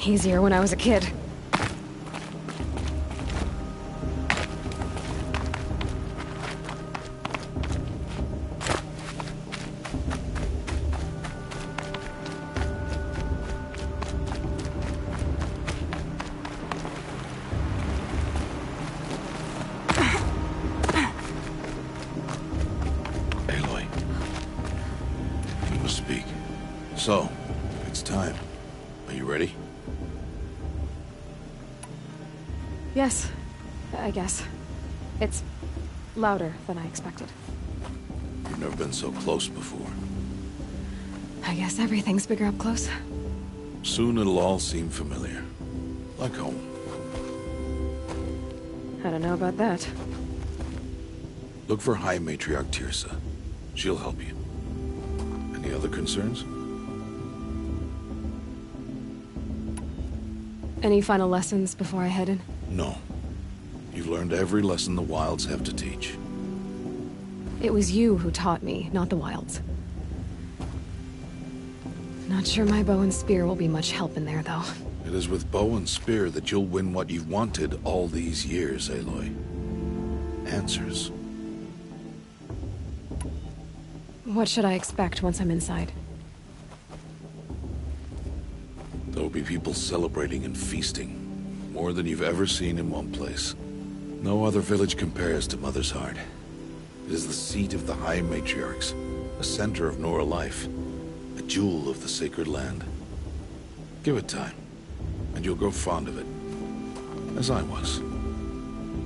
Easier when I was a kid. Aloy. You must speak. So, it's time. Are you ready? Yes, I guess. It's louder than I expected. You've never been so close before. I guess everything's bigger up close. Soon it'll all seem familiar. Like home. I don't know about that. Look for High Matriarch Tirsa. She'll help you. Any other concerns? Any final lessons before I head in? No. You've learned every lesson the Wilds have to teach. It was you who taught me, not the Wilds. Not sure my bow and spear will be much help in there, though. It is with bow and spear that you'll win what you've wanted all these years, Aloy. Answers. What should I expect once I'm inside? There will be people celebrating and feasting. More than you've ever seen in one place. No other village compares to Mother's Heart. It is the seat of the High Matriarchs, a center of Nora life, a jewel of the sacred land. Give it time, and you'll grow fond of it. As I was,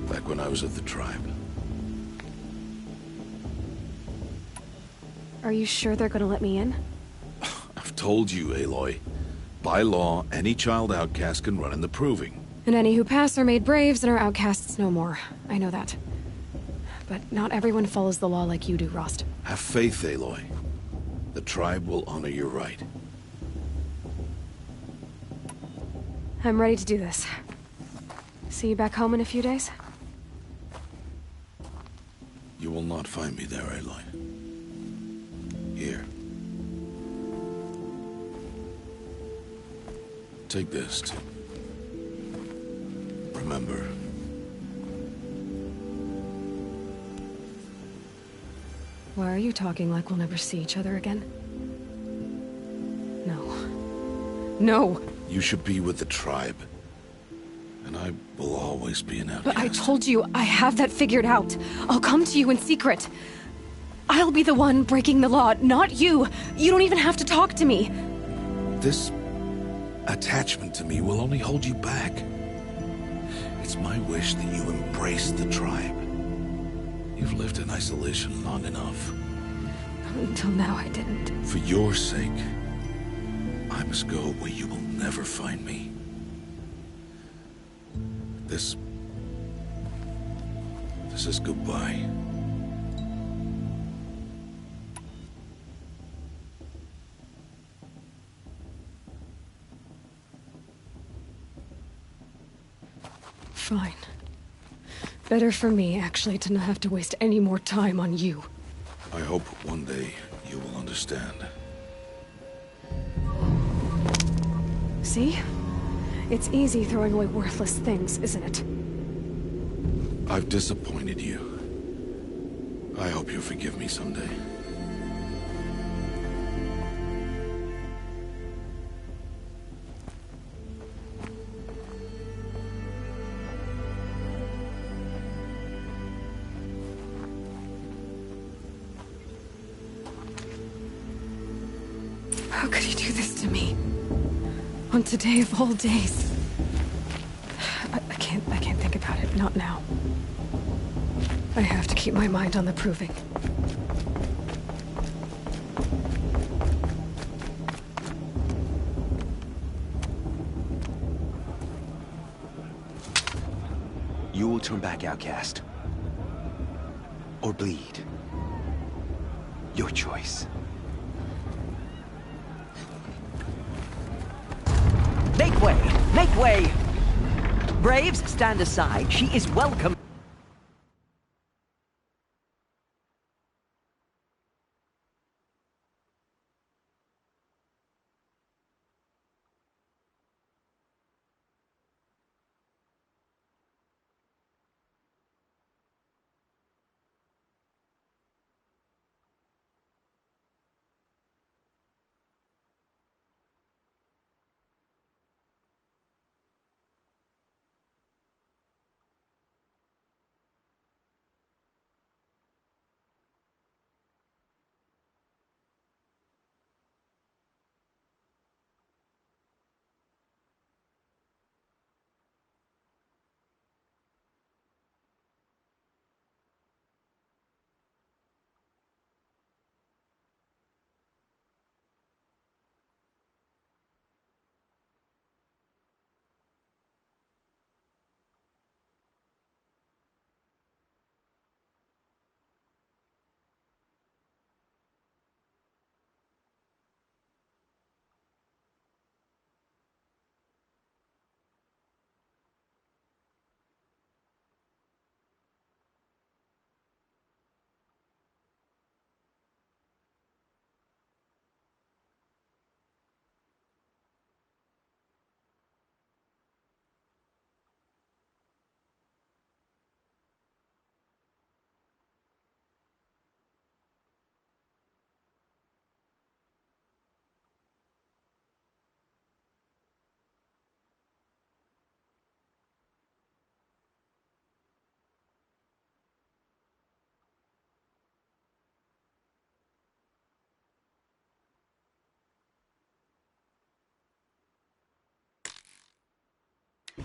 back when I was of the tribe. Are you sure they're gonna let me in? I've told you, Aloy. By law, any child outcast can run in the Proving. And any who pass are made braves and are outcasts no more. I know that. But not everyone follows the law like you do, Rost. Have faith, Aloy. The tribe will honor your right. I'm ready to do this. See you back home in a few days? You will not find me there, Aloy. Here. Take this to remember. Why are you talking like we'll never see each other again? No. No! You should be with the tribe. And I will always be an outcast. But I told you, I have that figured out. I'll come to you in secret. I'll be the one breaking the law, not you. You don't even have to talk to me. This attachment to me will only hold you back. It's my wish that you embrace the tribe. You've lived in isolation long enough. Until now, I didn't. For your sake, I must go where you will never find me. This is goodbye. Fine. Better for me, actually, to not have to waste any more time on you. I hope one day you will understand. See? It's easy throwing away worthless things, isn't it? I've disappointed you. I hope you'll forgive me someday. How could you do this to me? On today of all days. I can't think about it, not now. I have to keep my mind on the Proving. You will turn back, outcast. Or bleed. Your choice. Make way! Make way! Braves, stand aside. She is welcome.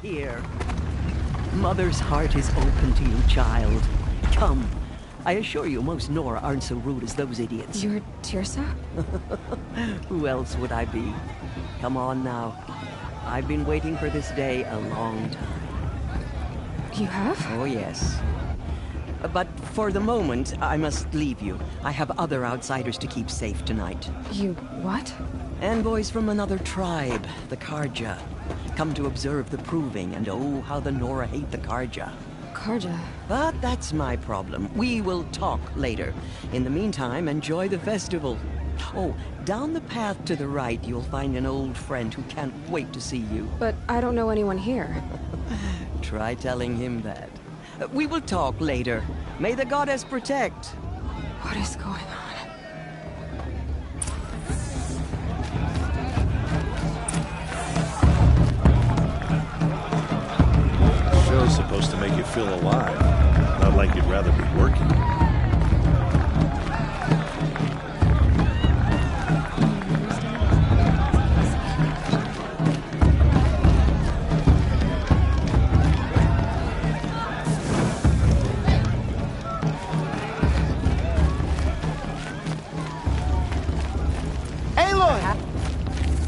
here. Mother's heart is open to you, child. Come. I assure you, most Nora aren't so rude as those idiots. You're Tirsa? Who else would I be? Come on now. I've been waiting for this day a long time. You have? Oh, yes. But for the moment, I must leave you. I have other outsiders to keep safe tonight. You what? Envoys from another tribe, the Karja. Come to observe the proving, and oh, how the Nora hate the Karja. Karja? But that's my problem. We will talk later. In the meantime, enjoy the festival. Oh, down the path to the right, you'll find an old friend who can't wait to see you. But I don't know anyone here. Try telling him that. We will talk later. May the goddess protect. What is going on? Show's supposed to make you feel alive, not like you'd rather be working.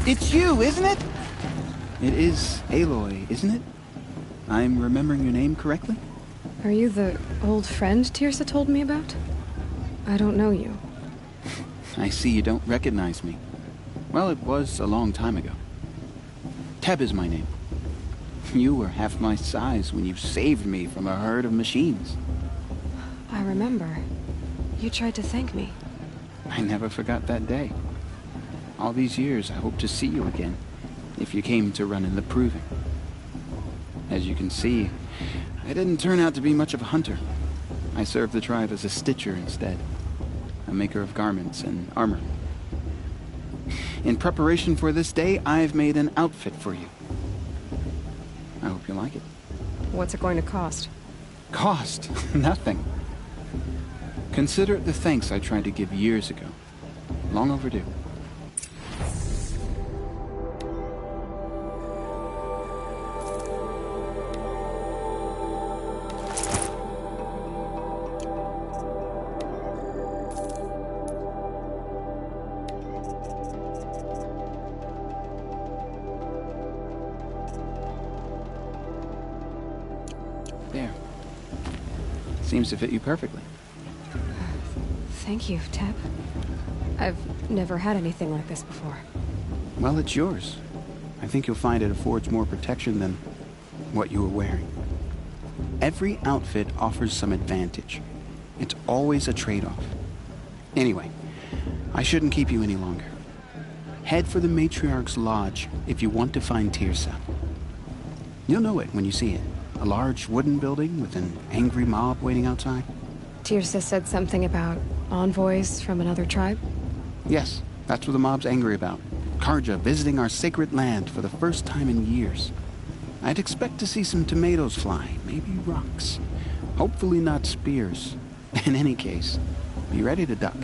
It's you, isn't it? It is Aloy, isn't it? I'm remembering your name correctly? Are you the old friend Tirsa told me about? I don't know you. I see you don't recognize me. Well, it was a long time ago. Teb is my name. You were half my size when you saved me from a herd of machines. I remember. You tried to thank me. I never forgot that day. All these years, I hope to see you again, if you came to run in the proving. As you can see, I didn't turn out to be much of a hunter. I served the tribe as a stitcher instead, a maker of garments and armor. In preparation for this day, I've made an outfit for you. I hope you like it. What's it going to cost? Cost? Nothing. Consider it the thanks I tried to give years ago. Long overdue. There. Seems to fit you perfectly. Thank you, Teb. I've never had anything like this before. Well, it's yours. I think you'll find it affords more protection than what you were wearing. Every outfit offers some advantage. It's always a trade-off. Anyway, I shouldn't keep you any longer. Head for the Matriarch's Lodge if you want to find Tirsa. You'll know it when you see it. A large wooden building with an angry mob waiting outside. Tirsa said something about envoys from another tribe? Yes, that's what the mob's angry about. Karja visiting our sacred land for the first time in years. I'd expect to see some tomatoes fly, maybe rocks. Hopefully not spears. In any case, be ready to duck.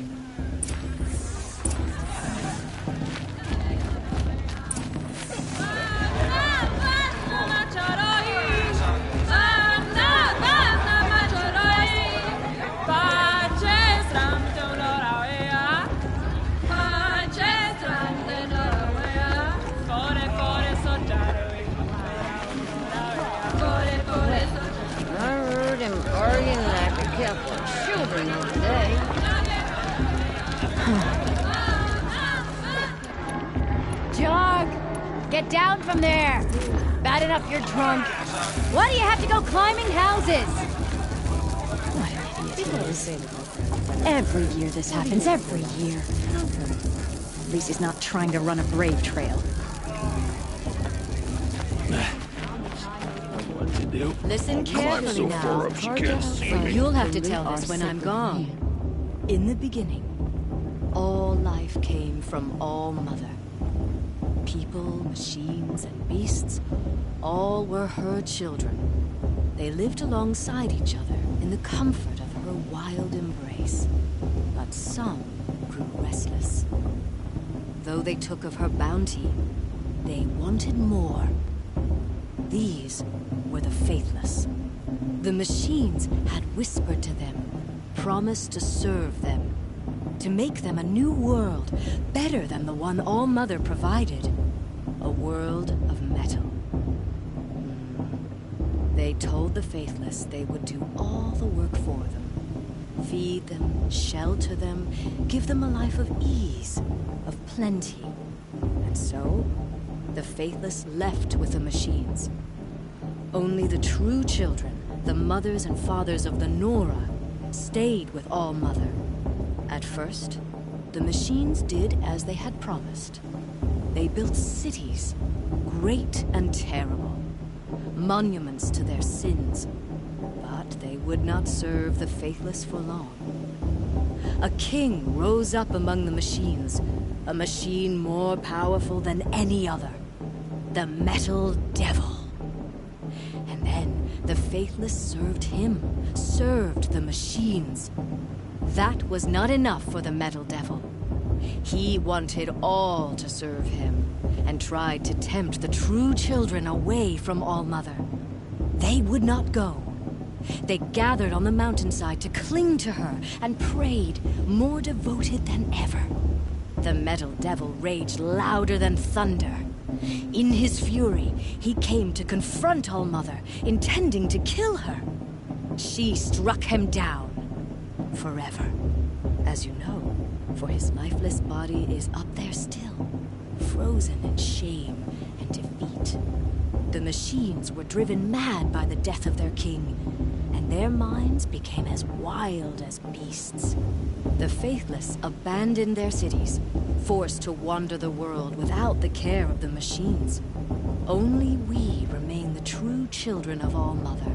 Jog! Get down from there! Bad enough you're drunk. Why do you have to go climbing houses? What an idiot. Every year this happens, every year. At least he's not trying to run a brave trail. What to do? Listen carefully now. You'll have to tell this when I'm gone. In the beginning, all life came from All Mother. People, machines, and beasts, all were her children. They lived alongside each other in the comfort of her wild embrace. But some grew restless. Though they took of her bounty, they wanted more. These were the faithless. The machines had whispered to them, promised to serve them, to make them a new world, better than the one All-Mother provided. A world of metal. They told the faithless they would do all the work for them. Feed them, shelter them, give them a life of ease, of plenty. And so, the faithless left with the machines. Only the true children, the mothers and fathers of the Nora, stayed with All-Mother. At first, the machines did as they had promised. They built cities, great and terrible, monuments to their sins. But they would not serve the faithless for long. A king rose up among the machines, a machine more powerful than any other, the Metal Devil. And then the faithless served him, served the machines. That was not enough for the Metal Devil. He wanted all to serve him, and tried to tempt the true children away from All-Mother. They would not go. They gathered on the mountainside to cling to her and prayed, more devoted than ever. The Metal Devil raged louder than thunder. In his fury, he came to confront All-Mother, intending to kill her. She struck him down. Forever. As you know, for his lifeless body is up there still, frozen in shame and defeat. The machines were driven mad by the death of their king, and their minds became as wild as beasts. The faithless abandoned their cities, forced to wander the world without the care of the machines. Only we remain the true children of All-Mother.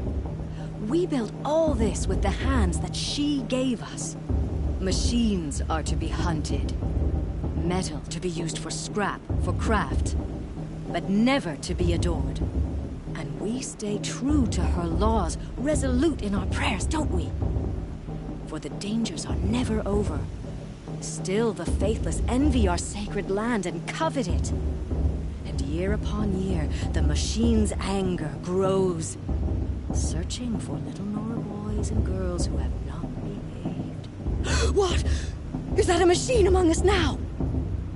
We built all this with the hands that she gave us. Machines are to be hunted. Metal to be used for scrap, for craft. But never to be adored. And we stay true to her laws, resolute in our prayers, don't we? For the dangers are never over. Still the faithless envy our sacred land and covet it. And year upon year, the machine's anger grows, searching for little Nora boys and girls who have not behaved. What? Is that a machine among us now?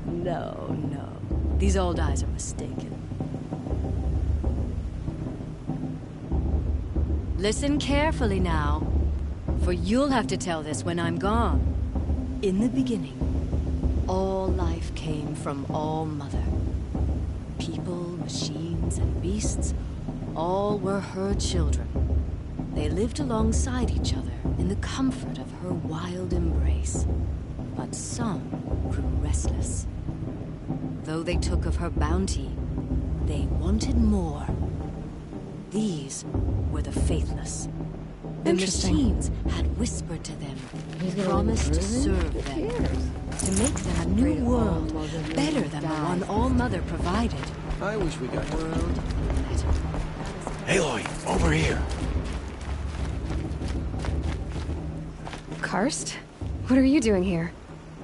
No, no. These old eyes are mistaken. Listen carefully now, for you'll have to tell this when I'm gone. In the beginning, all life came from All-Mother. People, machines, and beasts, all were her children. They lived alongside each other in the comfort of her wild embrace. But some grew restless. Though they took of her bounty, they wanted more. These were the faithless. The machines had whispered to them, promised to serve them, to make them a new world, better than the one All-Mother provided. I wish we got world metal. Aloy, over here. Karst? What are you doing here?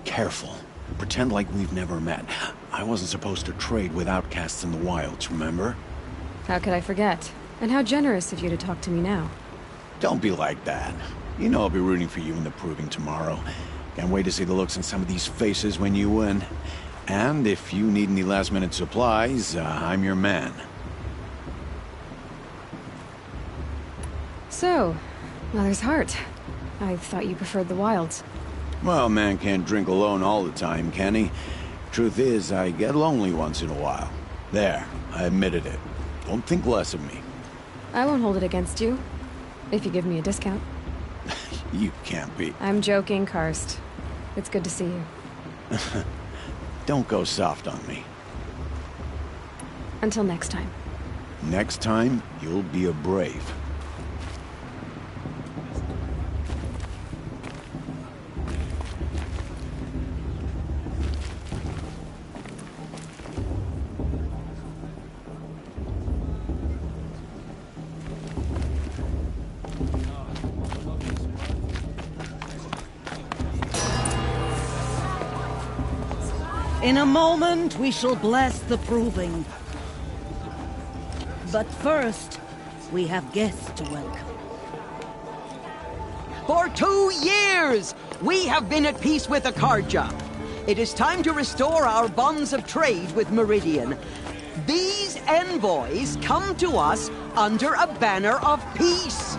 Careful. Pretend like we've never met. I wasn't supposed to trade with outcasts in the wilds, remember? How could I forget? And how generous of you to talk to me now. Don't be like that. You know I'll be rooting for you in the proving tomorrow. Can't wait to see the looks on some of these faces when you win. And if you need any last-minute supplies, I'm your man. So, Mother's Heart. I thought you preferred the wilds. Well, man can't drink alone all the time, can he? Truth is, I get lonely once in a while. There, I admitted it. Don't think less of me. I won't hold it against you. If you give me a discount. You can't be. I'm joking, Karst. It's good to see you. Don't go soft on me. Until next time. Next time, you'll be a brave. In a moment, we shall bless the proving. But first, we have guests to welcome. For 2 years, we have been at peace with Akarja. It is time to restore our bonds of trade with Meridian. These envoys come to us under a banner of peace.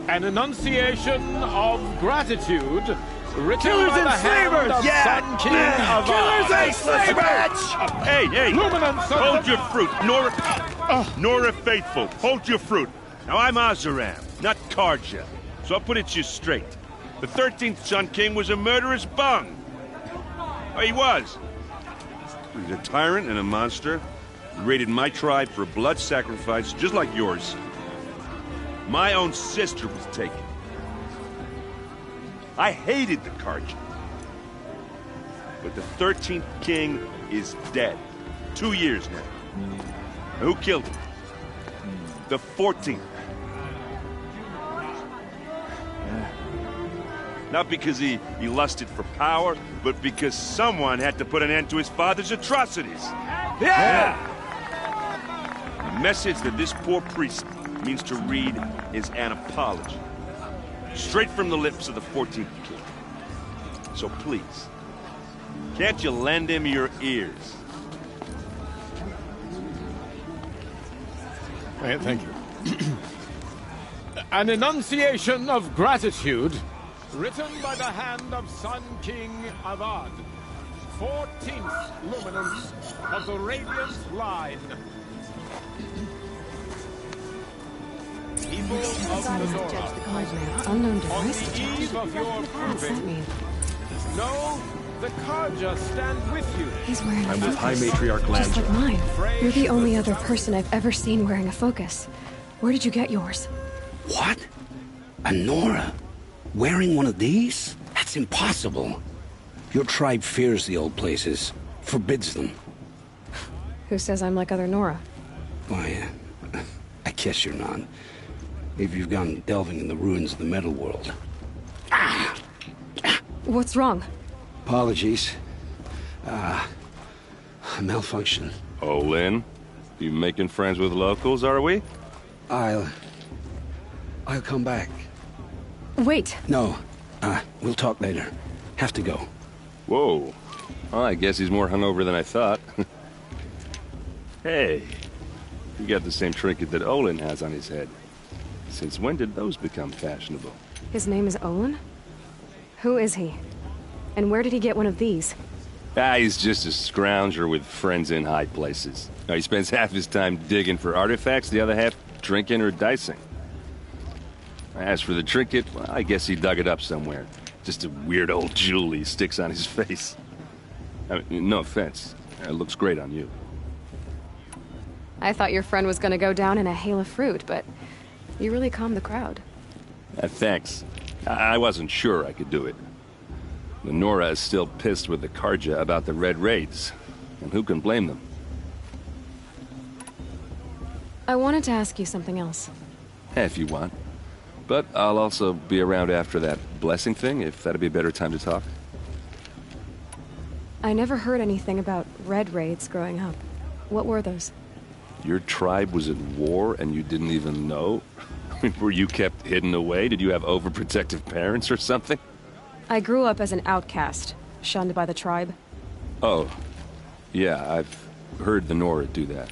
An enunciation of gratitude written Killers by and the hand slavers! of Yeah! Sun King of Killers and slavers! Hey! Luminance of Hold the... your fruit, Nora Faithful. Hold your fruit. Now I'm Azaram, not Karja, so I'll put it to you straight. The 13th Sun King was a murderous bung. Oh, he was. He's a tyrant and a monster. He raided my tribe for a blood sacrifice, just like yours. My own sister was taken. I hated the Karja. But the 13th king is dead. 2 years now. And who killed him? The 14th. Not because he lusted for power, but because someone had to put an end to his father's atrocities. Yeah! The message that this poor priest means to read is an apology. Straight from the lips of the 14th king. So please, can't you lend him your ears? Thank you. An enunciation of gratitude written by the hand of Sun King Avad, 14th luminance of the Radiant Line. People of the Nora, Unknown on device the detected. eve of your What's that proving, mean? know the Karja stand with you. He's wearing a I'm with High focus, Matriarch just like Landra. mine. You're the only other person I've ever seen wearing a focus. Where did you get yours? What? A Nora? Wearing one of these? That's impossible. Your tribe fears the old places, forbids them. Who says I'm like other Nora? Why, I guess you're not. If you've gone delving in the ruins of the metal world. What's wrong? Apologies. A malfunction. Oh, Lynn? You making friends with locals, are we? I'll come back. Wait. No. We'll talk later. Have to go. Whoa. Well, I guess he's more hungover than I thought. Hey. You got the same trinket that Olin has on his head. Since when did those become fashionable? His name is Olin? Who is he? And where did he get one of these? He's just a scrounger with friends in high places. He spends half his time digging for artifacts, the other half drinking or dicing. As for the trinket, well, I guess he dug it up somewhere. Just a weird old jewel he sticks on his face. I mean, no offense. It looks great on you. I thought your friend was gonna go down in a hail of fruit, but you really calmed the crowd. Thanks. I wasn't sure I could do it. The Nora is still pissed with the Karja about the Red Raids. And who can blame them? I wanted to ask you something else. If you want. But I'll also be around after that blessing thing, if that'd be a better time to talk. I never heard anything about Red Raids growing up. What were those? Your tribe was at war and you didn't even know? Were you kept hidden away? Did you have overprotective parents or something? I grew up as an outcast, shunned by the tribe. Oh. Yeah, I've heard the Nora do that.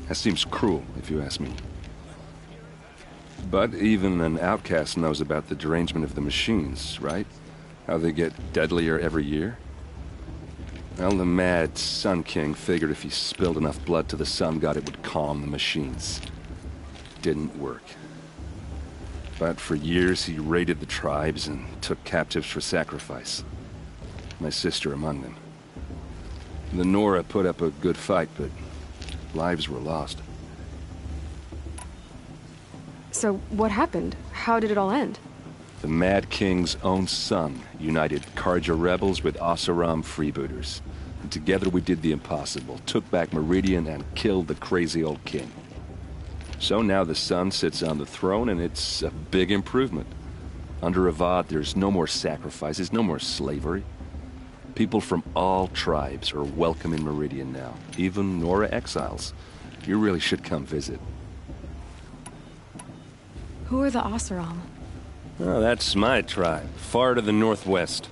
That seems cruel, if you ask me. But even an outcast knows about the derangement of the machines, right? How they get deadlier every year? Well, the mad Sun King figured if he spilled enough blood to the Sun God, it would calm the machines. Didn't work. But for years, he raided the tribes and took captives for sacrifice. My sister among them. The Nora put up a good fight, but lives were lost. So what happened? How did it all end? The Mad King's own son united Karja rebels with Oseram freebooters. And together we did the impossible, took back Meridian and killed the crazy old king. So now the son sits on the throne and it's a big improvement. Under Avad, there's no more sacrifices, no more slavery. People from all tribes are welcome in Meridian now, even Nora exiles. You really should come visit. Who are the Oseram? Oh, that's my tribe, far to the northwest.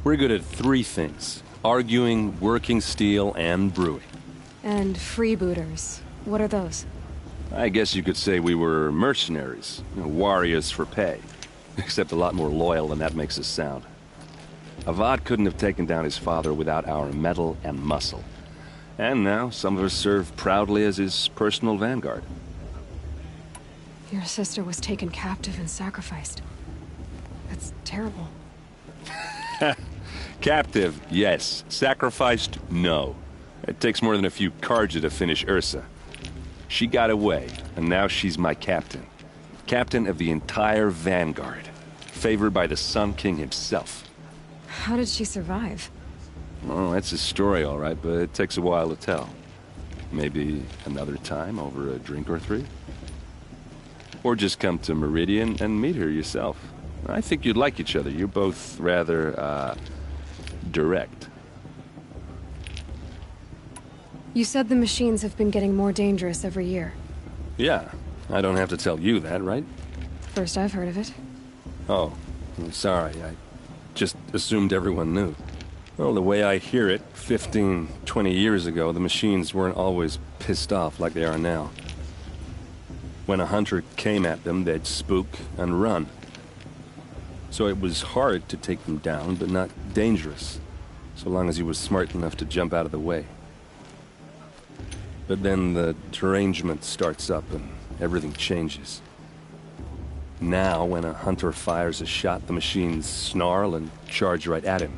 We're good at three things: arguing, working steel, and brewing. And freebooters. What are those? I guess you could say we were mercenaries, warriors for pay. Except a lot more loyal than that makes us sound. Avad couldn't have taken down his father without our metal and muscle. And now, some of us serve proudly as his personal vanguard. Your sister was taken captive and sacrificed. That's terrible. Captive, yes. Sacrificed, no. It takes more than a few Carja to finish Ursa. She got away, and now she's my captain. Captain of the entire vanguard. Favored by the Sun King himself. How did she survive? Oh, that's a story, all right, but it takes a while to tell. Maybe another time over a drink or three? Or just come to Meridian and meet her yourself. I think you'd like each other. You're both rather, direct. You said the machines have been getting more dangerous every year. Yeah, I don't have to tell you that, right? First I've heard of it. Oh, I'm sorry. I just assumed everyone knew. Well, the way I hear it, 15, 20 years ago, the machines weren't always pissed off like they are now. When a hunter came at them, they'd spook and run. So it was hard to take them down, but not dangerous, so long as he was smart enough to jump out of the way. But then the derangement starts up and everything changes. Now, when a hunter fires a shot, the machines snarl and charge right at him.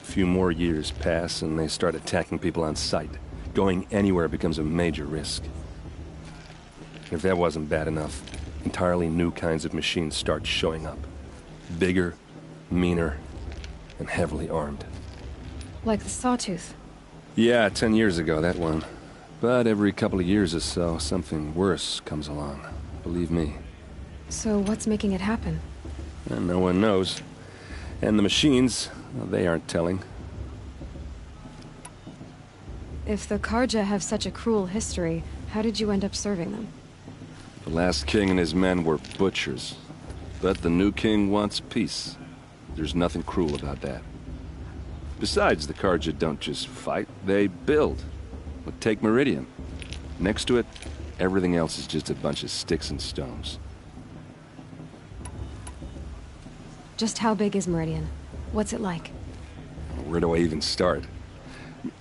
A few more years pass and they start attacking people on sight. Going anywhere becomes a major risk. If that wasn't bad enough, entirely new kinds of machines start showing up. Bigger, meaner, and heavily armed. Like the Sawtooth? Yeah, 10 years ago, that one. But every couple of years or so, something worse comes along. Believe me. So what's making it happen? And no one knows. And the machines, well, they aren't telling. If the Carja have such a cruel history, how did you end up serving them? The last king and his men were butchers. But the new king wants peace. There's nothing cruel about that. Besides, the Carja don't just fight, they build. But take Meridian. Next to it, everything else is just a bunch of sticks and stones. Just how big is Meridian? What's it like? Where do I even start?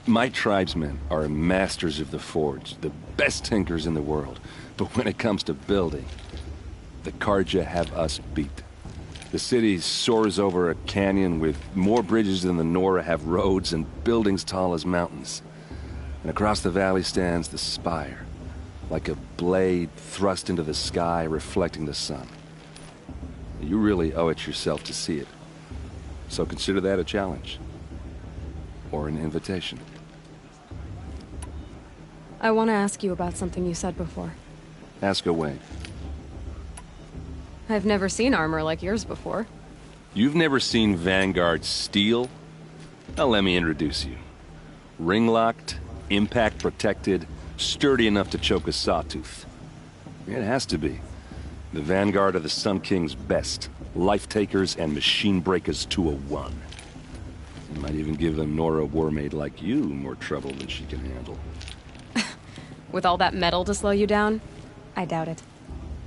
My tribesmen are masters of the forge, the best tinkers in the world. But when it comes to building, the Carja have us beat. The city soars over a canyon with more bridges than the Nora have roads and buildings tall as mountains. And across the valley stands the spire, like a blade thrust into the sky reflecting the sun. You really owe it yourself to see it. So consider that a challenge. Or an invitation. I want to ask you about something you said before. Ask away. I've never seen armor like yours before. You've never seen Vanguard steel? Well, let me introduce you. Ring-locked, impact-protected, sturdy enough to choke a sawtooth. It has to be. The Vanguard are the Sun King's best. Life-takers and machine-breakers to a one. You might even give a Nora warmaid like you more trouble than she can handle. With all that metal to slow you down? I doubt it.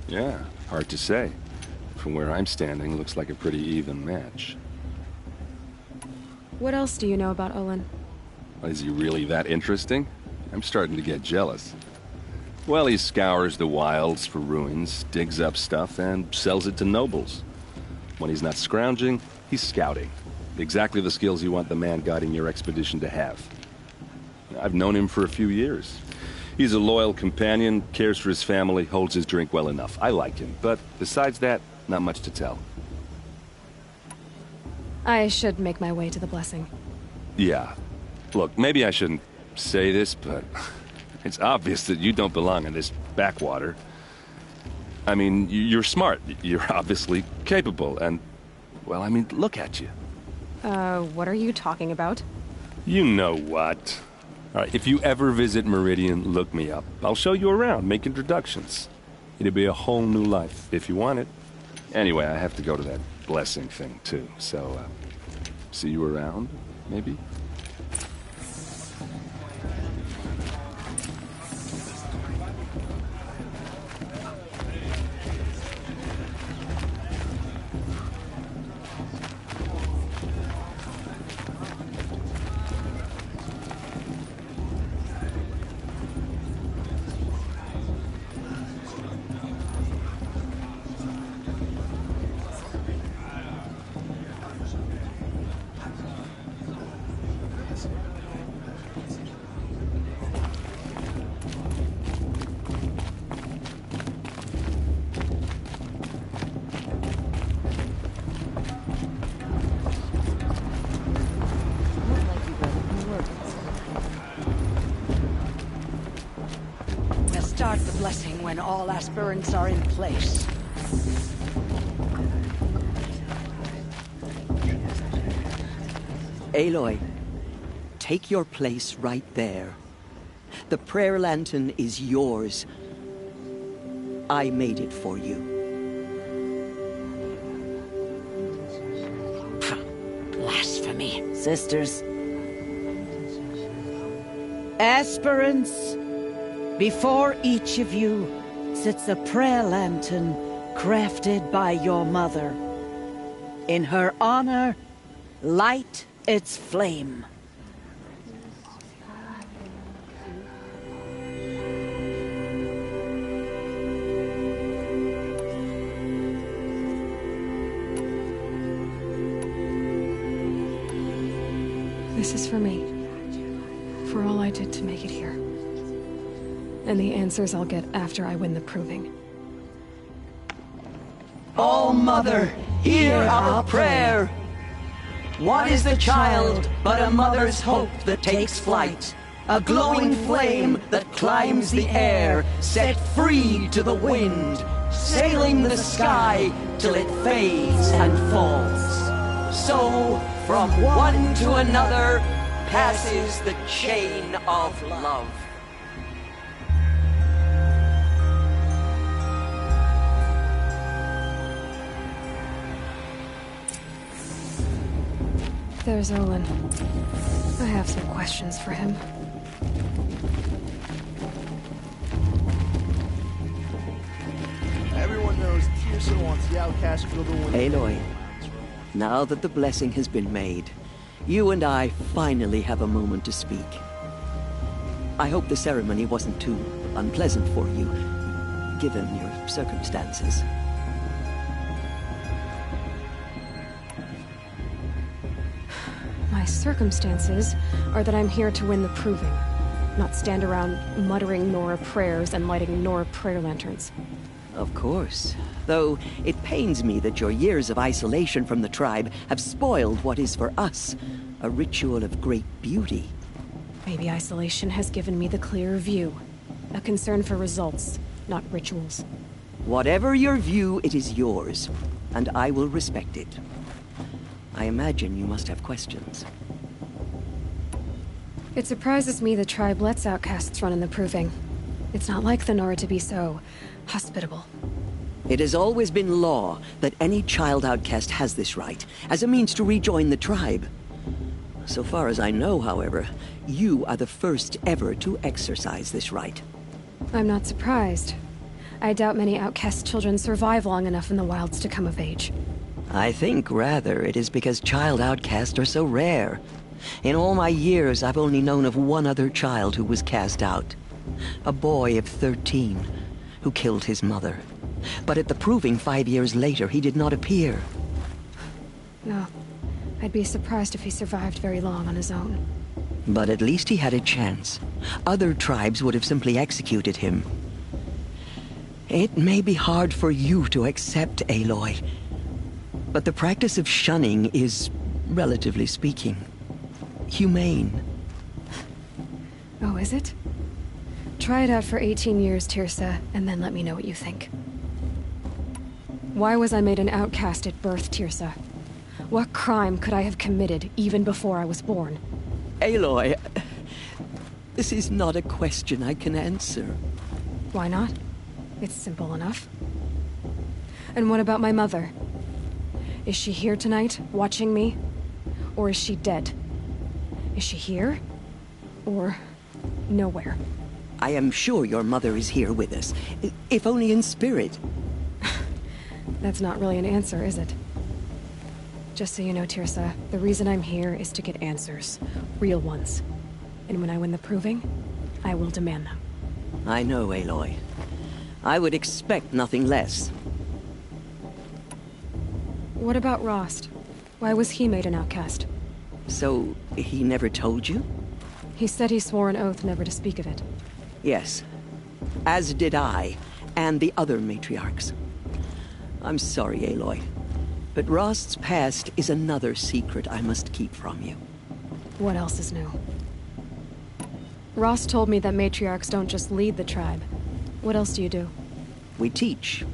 Yeah, hard to say. From where I'm standing, looks like a pretty even match. What else do you know about Olin? Is he really that interesting? I'm starting to get jealous. Well, he scours the wilds for ruins, digs up stuff, and sells it to nobles. When he's not scrounging, he's scouting. Exactly the skills you want the man guiding your expedition to have. I've known him for a few years. He's a loyal companion, cares for his family, holds his drink well enough. I like him, but besides that, not much to tell. I should make my way to the blessing. Yeah. Look, maybe I shouldn't say this, but it's obvious that you don't belong in this backwater. I mean, you're smart. You're obviously capable, and, well, I mean, look at you. What are you talking about? You know what. All right, if you ever visit Meridian, look me up. I'll show you around, make introductions. It'll be a whole new life, if you want it. Anyway, I have to go to that blessing thing, too. So, see you around, maybe? Start the blessing when all aspirants are in place. Aloy, take your place right there. The prayer lantern is yours. I made it for you. Blasphemy. Sisters. Aspirants, before each of you sits a prayer lantern crafted by your mother. In her honor, light its flame. This is for me. For all I did to make it here. And the answers I'll get after I win the proving. Oh, Mother, hear our prayer. What is the child but a mother's hope that takes flight? A glowing flame that climbs the air, set free to the wind, sailing the sky till it fades and falls. So, from one to another, passes the chain of love. There's Olin. I have some questions for him. Everyone knows Tirsa wants the outcast to go to win. Aloy, now that the blessing has been made, you and I finally have a moment to speak. I hope the ceremony wasn't too unpleasant for you, given your circumstances. My circumstances are that I'm here to win the proving, not stand around muttering Nora prayers and lighting Nora prayer lanterns. Of course. Though it pains me that your years of isolation from the tribe have spoiled what is for us a ritual of great beauty. Maybe isolation has given me the clearer view. A concern for results, not rituals. Whatever your view, it is yours, and I will respect it. I imagine you must have questions. It surprises me the tribe lets outcasts run in the proving. It's not like the Nora to be so hospitable. It has always been law that any child outcast has this right, as a means to rejoin the tribe. So far as I know, however, you are the first ever to exercise this right. I'm not surprised. I doubt many outcast children survive long enough in the wilds to come of age. I think, rather, it is because child outcasts are so rare. In all my years, I've only known of one other child who was cast out. A boy of 13, who killed his mother. But at the proving 5 years later, he did not appear. No. I'd be surprised if he survived very long on his own. But at least he had a chance. Other tribes would have simply executed him. It may be hard for you to accept, Aloy. But the practice of shunning is, relatively speaking, humane. Oh, is it? Try it out for 18 years, Tirsa, and then let me know what you think. Why was I made an outcast at birth, Tirsa? What crime could I have committed even before I was born? Aloy, this is not a question I can answer. Why not? It's simple enough. And what about my mother? Is she here tonight, watching me? Or is she dead? Is she here? Or nowhere? I am sure your mother is here with us, if only in spirit. That's not really an answer, is it? Just so you know, Tirsa, the reason I'm here is to get answers. Real ones. And when I win the proving, I will demand them. I know, Aloy. I would expect nothing less. What about Rost? Why was he made an outcast? So, he never told you? He said he swore an oath never to speak of it. Yes. As did I, and the other matriarchs. I'm sorry, Aloy. But Rost's past is another secret I must keep from you. What else is new? Rost told me that matriarchs don't just lead the tribe. What else do you do? We teach,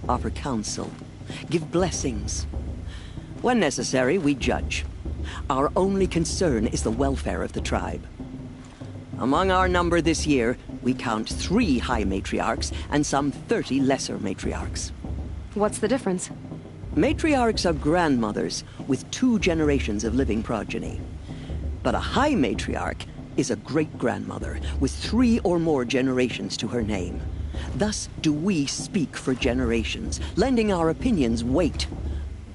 offer counsel, give blessings. When necessary, we judge. Our only concern is the welfare of the tribe. Among our number this year, we count 3 high matriarchs and some 30 lesser matriarchs. What's the difference? Matriarchs are grandmothers with 2 generations of living progeny. But a high matriarch is a great-grandmother with 3 or more generations to her name. Thus do we speak for generations, lending our opinions weight.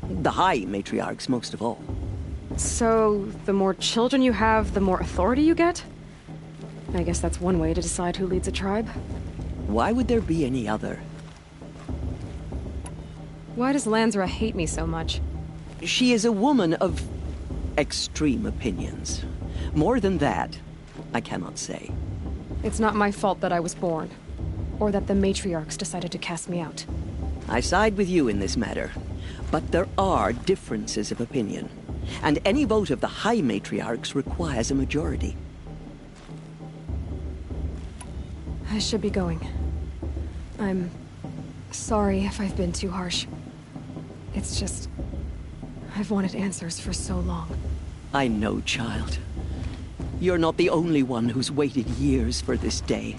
The high matriarchs most of all. So, the more children you have, the more authority you get? I guess that's one way to decide who leads a tribe. Why would there be any other? Why does Lansra hate me so much? She is a woman of extreme opinions. More than that, I cannot say. It's not my fault that I was born, or that the matriarchs decided to cast me out. I side with you in this matter, but there are differences of opinion, and any vote of the high matriarchs requires a majority. I should be going. I'm sorry if I've been too harsh. It's just, I've wanted answers for so long. I know, child. You're not the only one who's waited years for this day.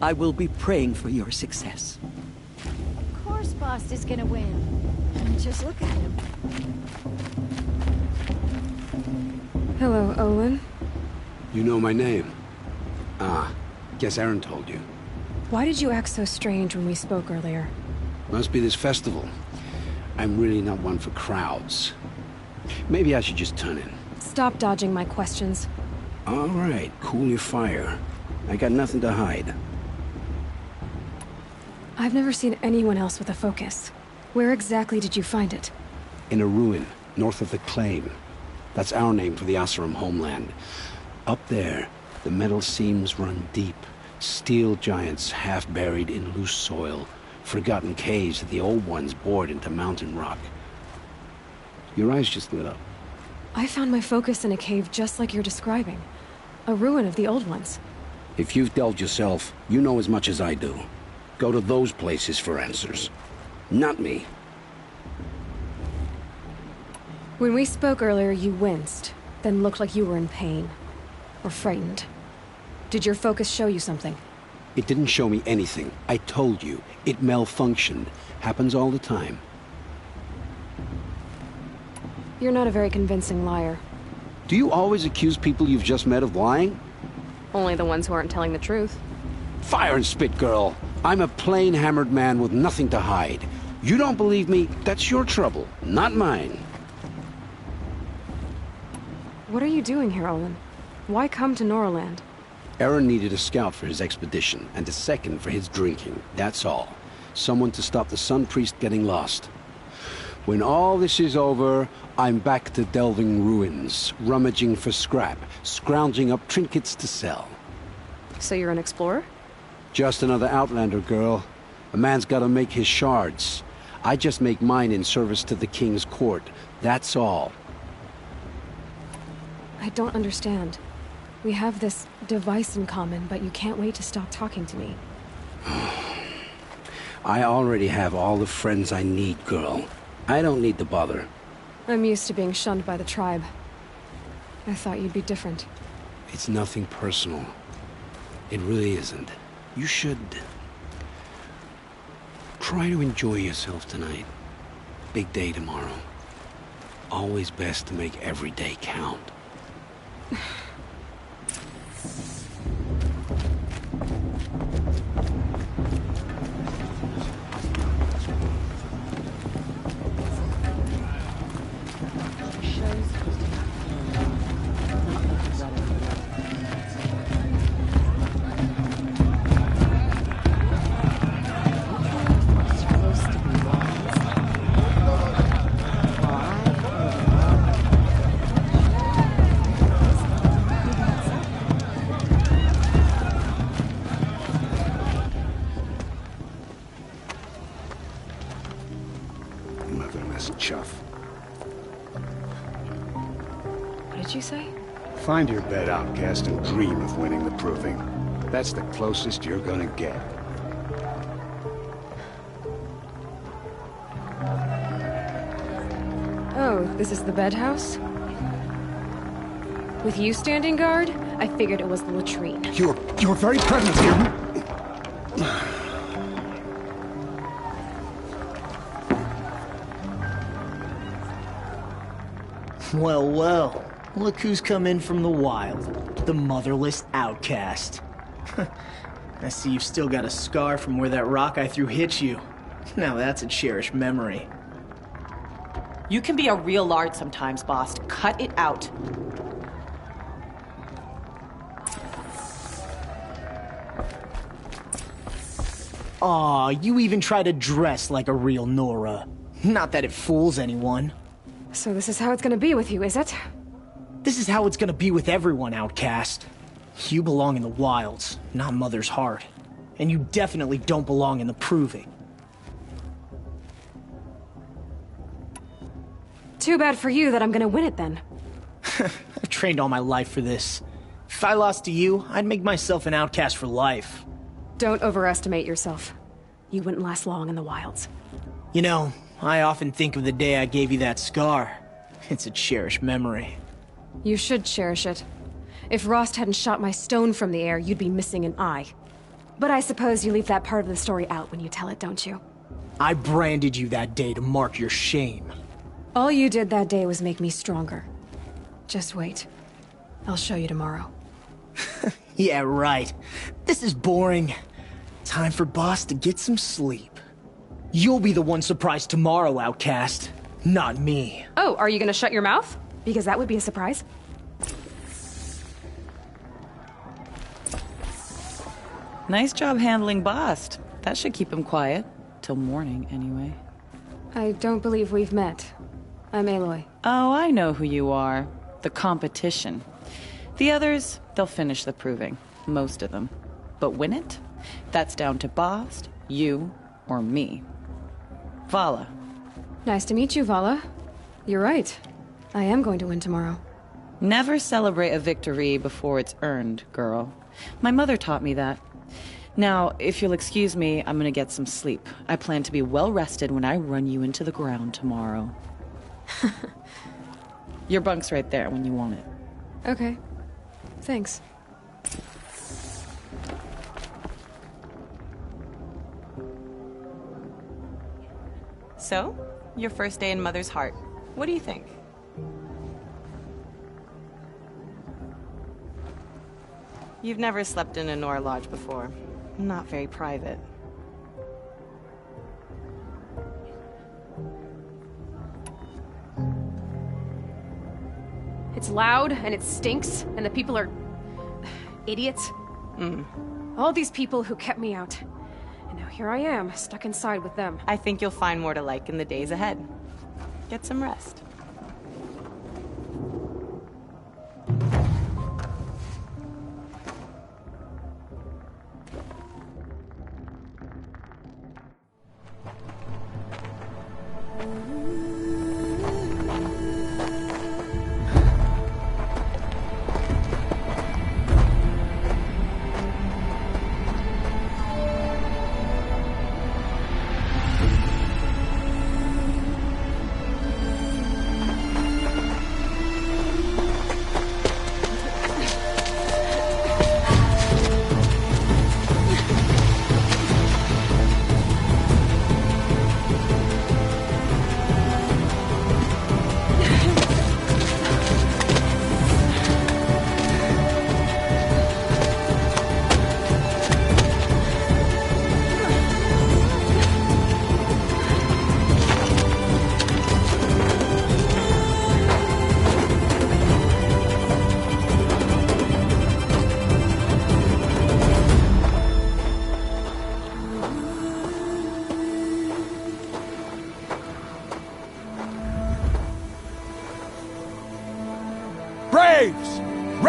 I will be praying for your success. Of course Bast is gonna win. Just look at him. Hello, Olin. You know my name? Ah, guess Aaron told you. Why did you act so strange when we spoke earlier? Must be this festival. I'm really not one for crowds. Maybe I should just turn in. Stop dodging my questions. All right, cool your fire. I got nothing to hide. I've never seen anyone else with a focus. Where exactly did you find it? In a ruin, north of the Claim. That's our name for the Oseram homeland. Up there, the metal seams run deep. Steel giants half buried in loose soil. Forgotten caves that the old ones bored into mountain rock. Your eyes just lit up. I found my focus in a cave just like you're describing. A ruin of the old ones. If you've delved yourself, you know as much as I do. Go to those places for answers. Not me. When we spoke earlier, you winced, then looked like you were in pain. Or frightened. Did your focus show you something? It didn't show me anything. I told you. It malfunctioned. Happens all the time. You're not a very convincing liar. Do you always accuse people you've just met of lying? Only the ones who aren't telling the truth. Fire and spit, girl. I'm a plain hammered man with nothing to hide. You don't believe me, that's your trouble, not mine. What are you doing here, Olin? Why come to Norland? Aaron needed a scout for his expedition, and a second for his drinking, that's all. Someone to stop the Sun Priest getting lost. When all this is over, I'm back to delving ruins, rummaging for scrap, scrounging up trinkets to sell. So you're an explorer? Just another Outlander, girl. A man's gotta make his shards. I just make mine in service to the King's court, that's all. I don't understand. We have this device in common, but you can't wait to stop talking to me. I already have all the friends I need, girl. I don't need the bother. I'm used to being shunned by the tribe. I thought you'd be different. It's nothing personal. It really isn't. You should... try to enjoy yourself tonight. Big day tomorrow. Always best to make every day count. Motherless chuff. What did you say? Find your bed, outcast, and dream of winning the proving. That's the closest you're gonna get. Oh, this is the bed house? With you standing guard, I figured it was the latrine. Your very presence here... Well, well. Look who's come in from the wild. The motherless outcast. I see you've still got a scar from where that rock I threw hit you. Now that's a cherished memory. You can be a real lard sometimes, boss. Cut it out. Aw, you even try to dress like a real Nora. Not that it fools anyone. So this is how it's gonna be with you, is it? This is how it's gonna be with everyone, outcast. You belong in the wilds, not Mother's heart. And you definitely don't belong in the proving. Too bad for you that I'm gonna win it then. I've trained all my life for this. If I lost to you, I'd make myself an outcast for life. Don't overestimate yourself. You wouldn't last long in the wilds. You know, I often think of the day I gave you that scar. It's a cherished memory. You should cherish it. If Rost hadn't shot my stone from the air, you'd be missing an eye. But I suppose you leave that part of the story out when you tell it, don't you? I branded you that day to mark your shame. All you did that day was make me stronger. Just wait. I'll show you tomorrow. Yeah, right. This is boring. Time for Boss to get some sleep. You'll be the one surprised tomorrow, outcast. Not me. Oh, are you gonna shut your mouth? Because that would be a surprise. Nice job handling Bast. That should keep him quiet. Till morning, anyway. I don't believe we've met. I'm Aloy. Oh, I know who you are. The competition. The others, they'll finish the proving. Most of them. But win it? That's down to Bast, you, or me. Vala. Nice to meet you, Vala. You're right. I am going to win tomorrow. Never celebrate a victory before it's earned, girl. My mother taught me that. Now, if you'll excuse me, I'm gonna get some sleep. I plan to be well rested when I run you into the ground tomorrow. Your bunk's right there when you want it. Okay. Thanks. So, your first day in Mother's heart. What do you think? You've never slept in a Nora lodge before. Not very private. It's loud, and it stinks, and the people are... idiots. All these people who kept me out. And now here I am, stuck inside with them. I think you'll find more to like in the days ahead. Get some rest.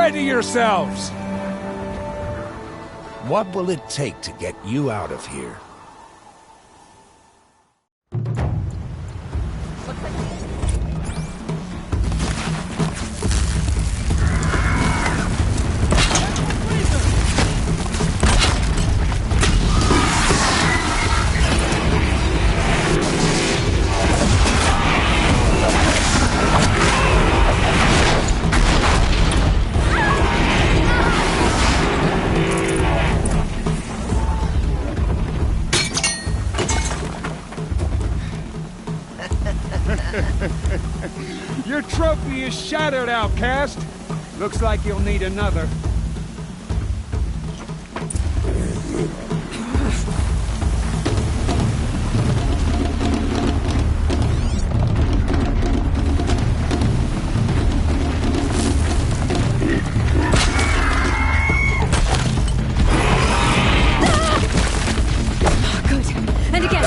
Ready yourselves! What will it take to get you out of here? Your trophy is shattered, outcast. Looks like you'll need another. Good. And again.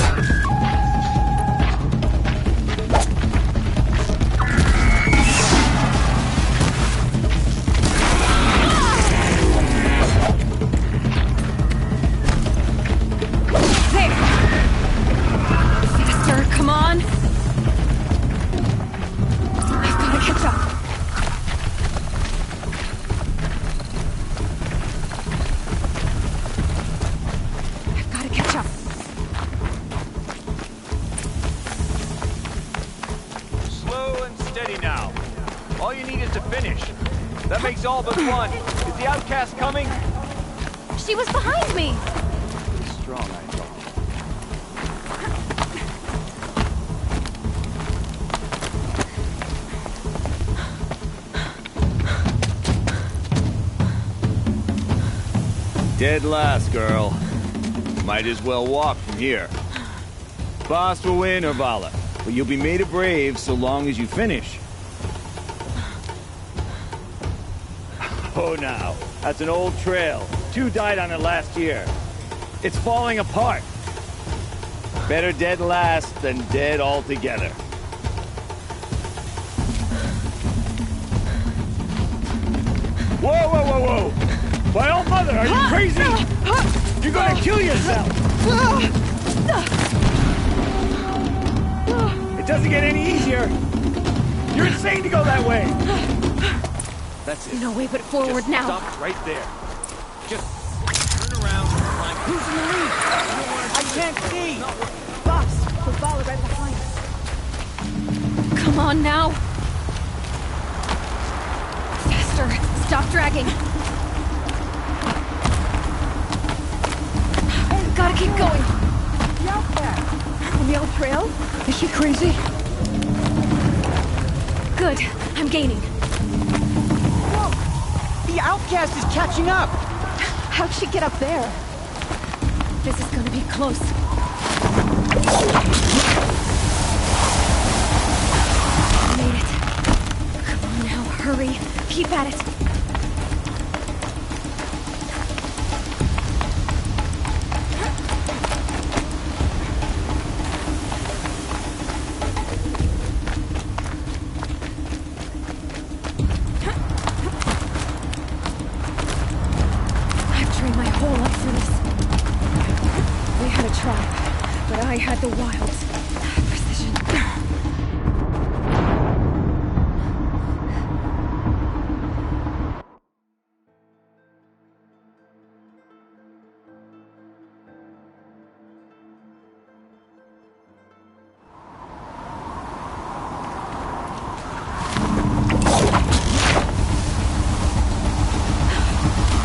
All but one. Is the outcast coming? She was behind me! Strong, I thought. Dead last, girl. Might as well walk from here. Boss will win, Urvala, but you'll be made a brave so long as you finish. Oh, now, that's an old trail. 2 died on it last year. It's falling apart. Better dead last than dead altogether. Whoa, whoa, whoa, whoa! By all mother, are you crazy? You're gonna kill yourself! It doesn't get any easier! You're insane to go that way! That's it. No way but forward now. Stop right there. Just turn around and climb. Who's in the lead? I can't see! Boss, Urvala right behind us. Come on now. Faster. Stop dragging. Gotta keep going. Out there. On the old trail? Is she crazy? Good. I'm gaining. The outcast is catching up! How'd she get up there? This is gonna be close. Made it. Come on now, hurry. Keep at it. I had the wilds. Precision.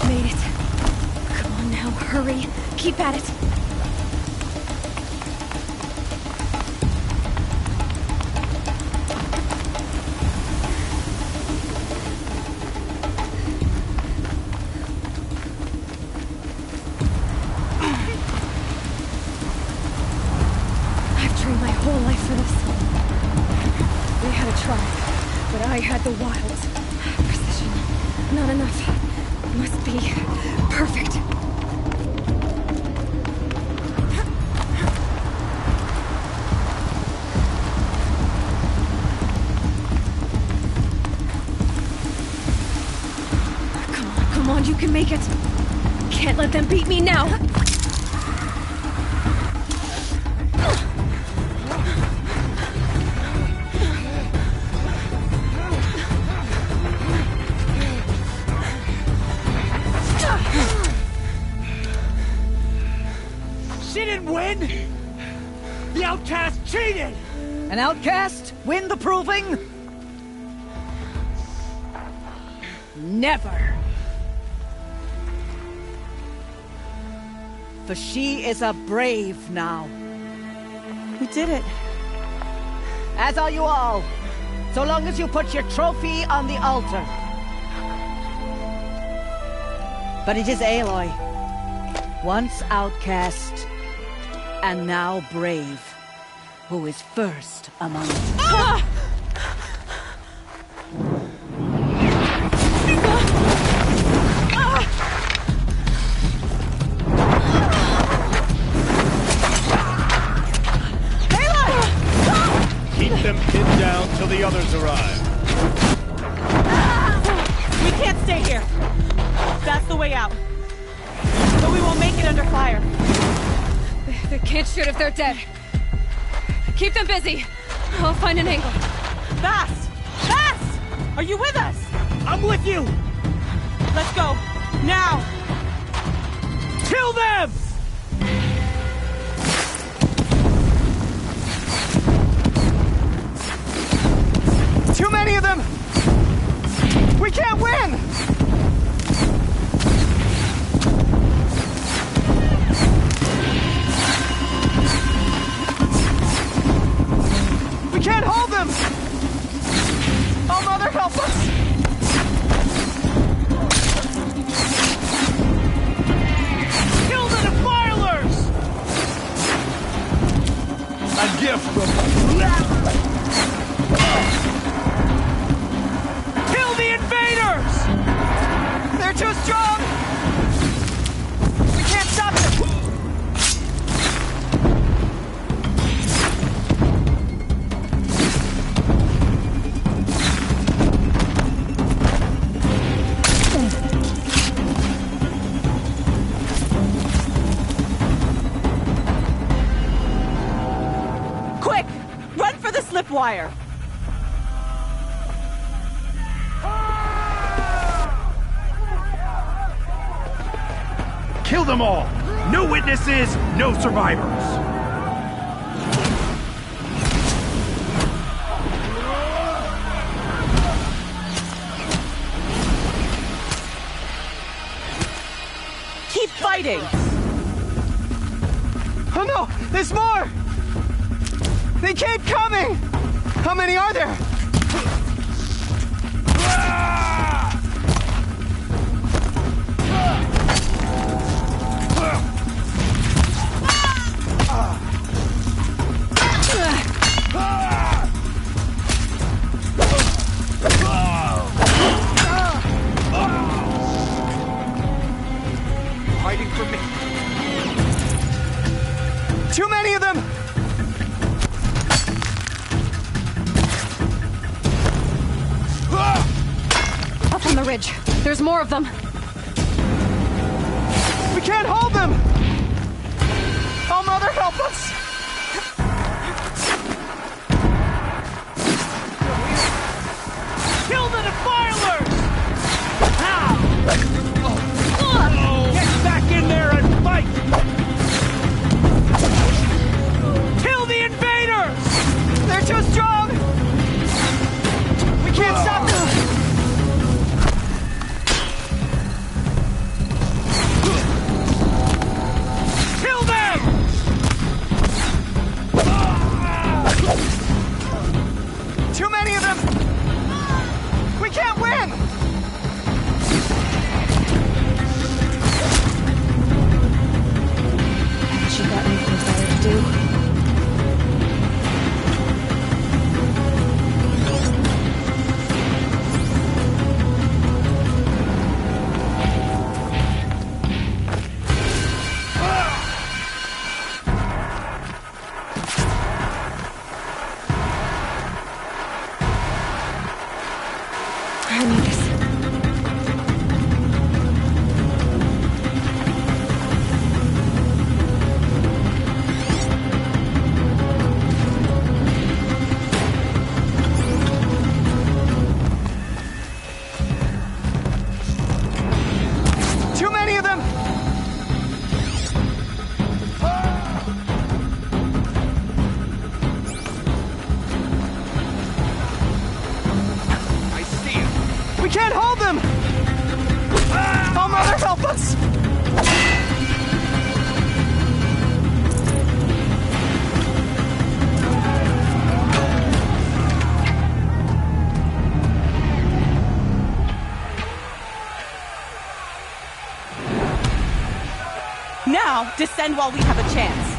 Made it. Come on now, hurry. Keep at it. I had the wilds. Precision. Not enough. Must be perfect. You can make it. Can't let them beat me now. She didn't win! The outcast cheated! An outcast win the proving? Never. For she is a brave now. We did it. As are you all. So long as you put your trophy on the altar. But it is Aloy. Once outcast, and now brave, who is first among us. Ah! Keep them pinned down till the others arrive. We can't stay here. That's the way out. But we won't make it under fire. They can't shoot if they're dead. Keep them busy. I'll find an angle. Fast! Fast! Are you with us? I'm with you! Let's go. Now! Kill them! Too many of them! We can't win! We can't hold them! Oh, Mother, help us! Kill the defilers! A gift from... Kill the invaders! They're too strong! We can't stop them! Quick! Run for the slip wire! Kill them all! No witnesses, no survivors! Keep fighting! Oh no! There's more! They keep coming! How many are there? Hiding from me. Too many of them! Up on the ridge. There's more of them. We can't hold them! Oh, Mother, help us! Kill the defilers! Get back in there and fight! Kill the invaders! They're too strong! We can't stop them! Kill them! Too many of them! We can't win! Haven't you got anything better to do? I need this. can't hold them! Oh, Mother, help us! Now, descend while we have a chance.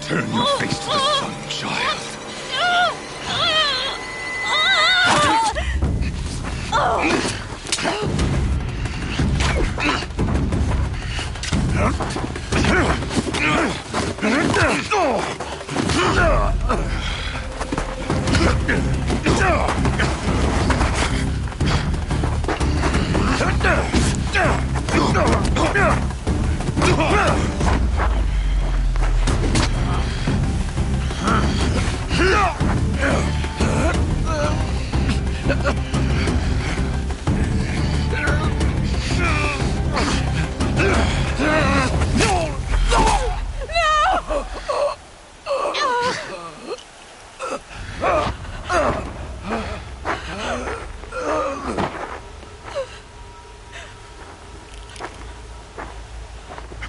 Turn your face to the sun, child.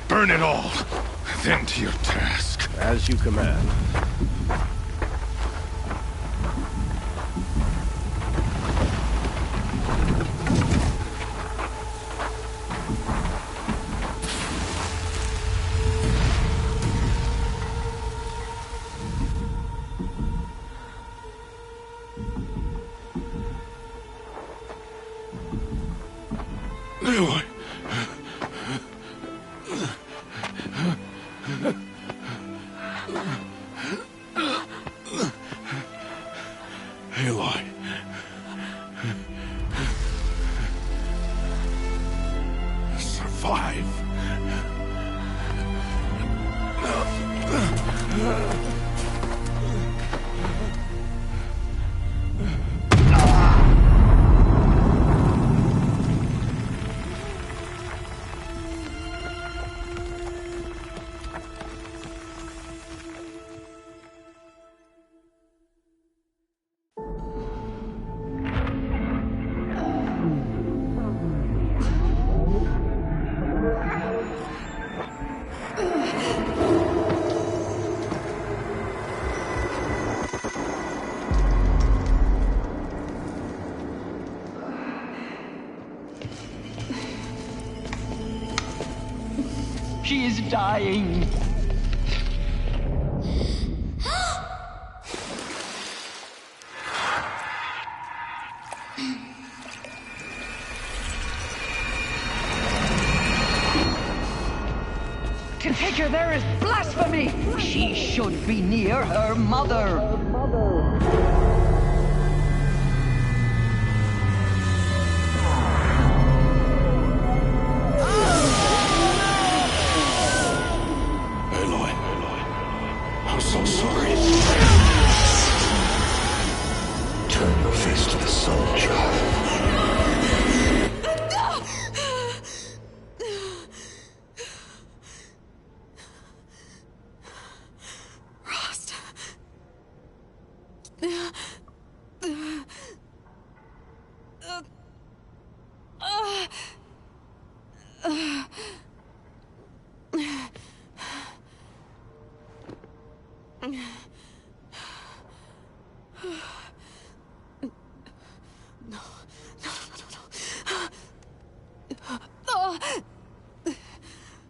Burn it all, then to your task. As you command. Aloy. Survive. is dying. To take her there is blasphemy! She should be near her mother. Aloy, I'm so sorry. Turn your face to the sun, child.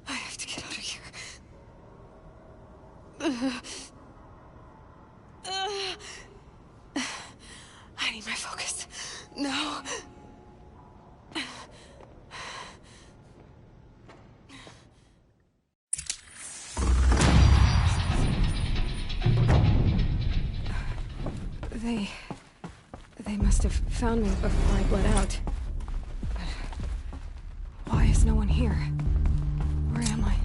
I have to get out of here. I need my focus. No. They must have found me before I bled out. But why is no one here? Where am I?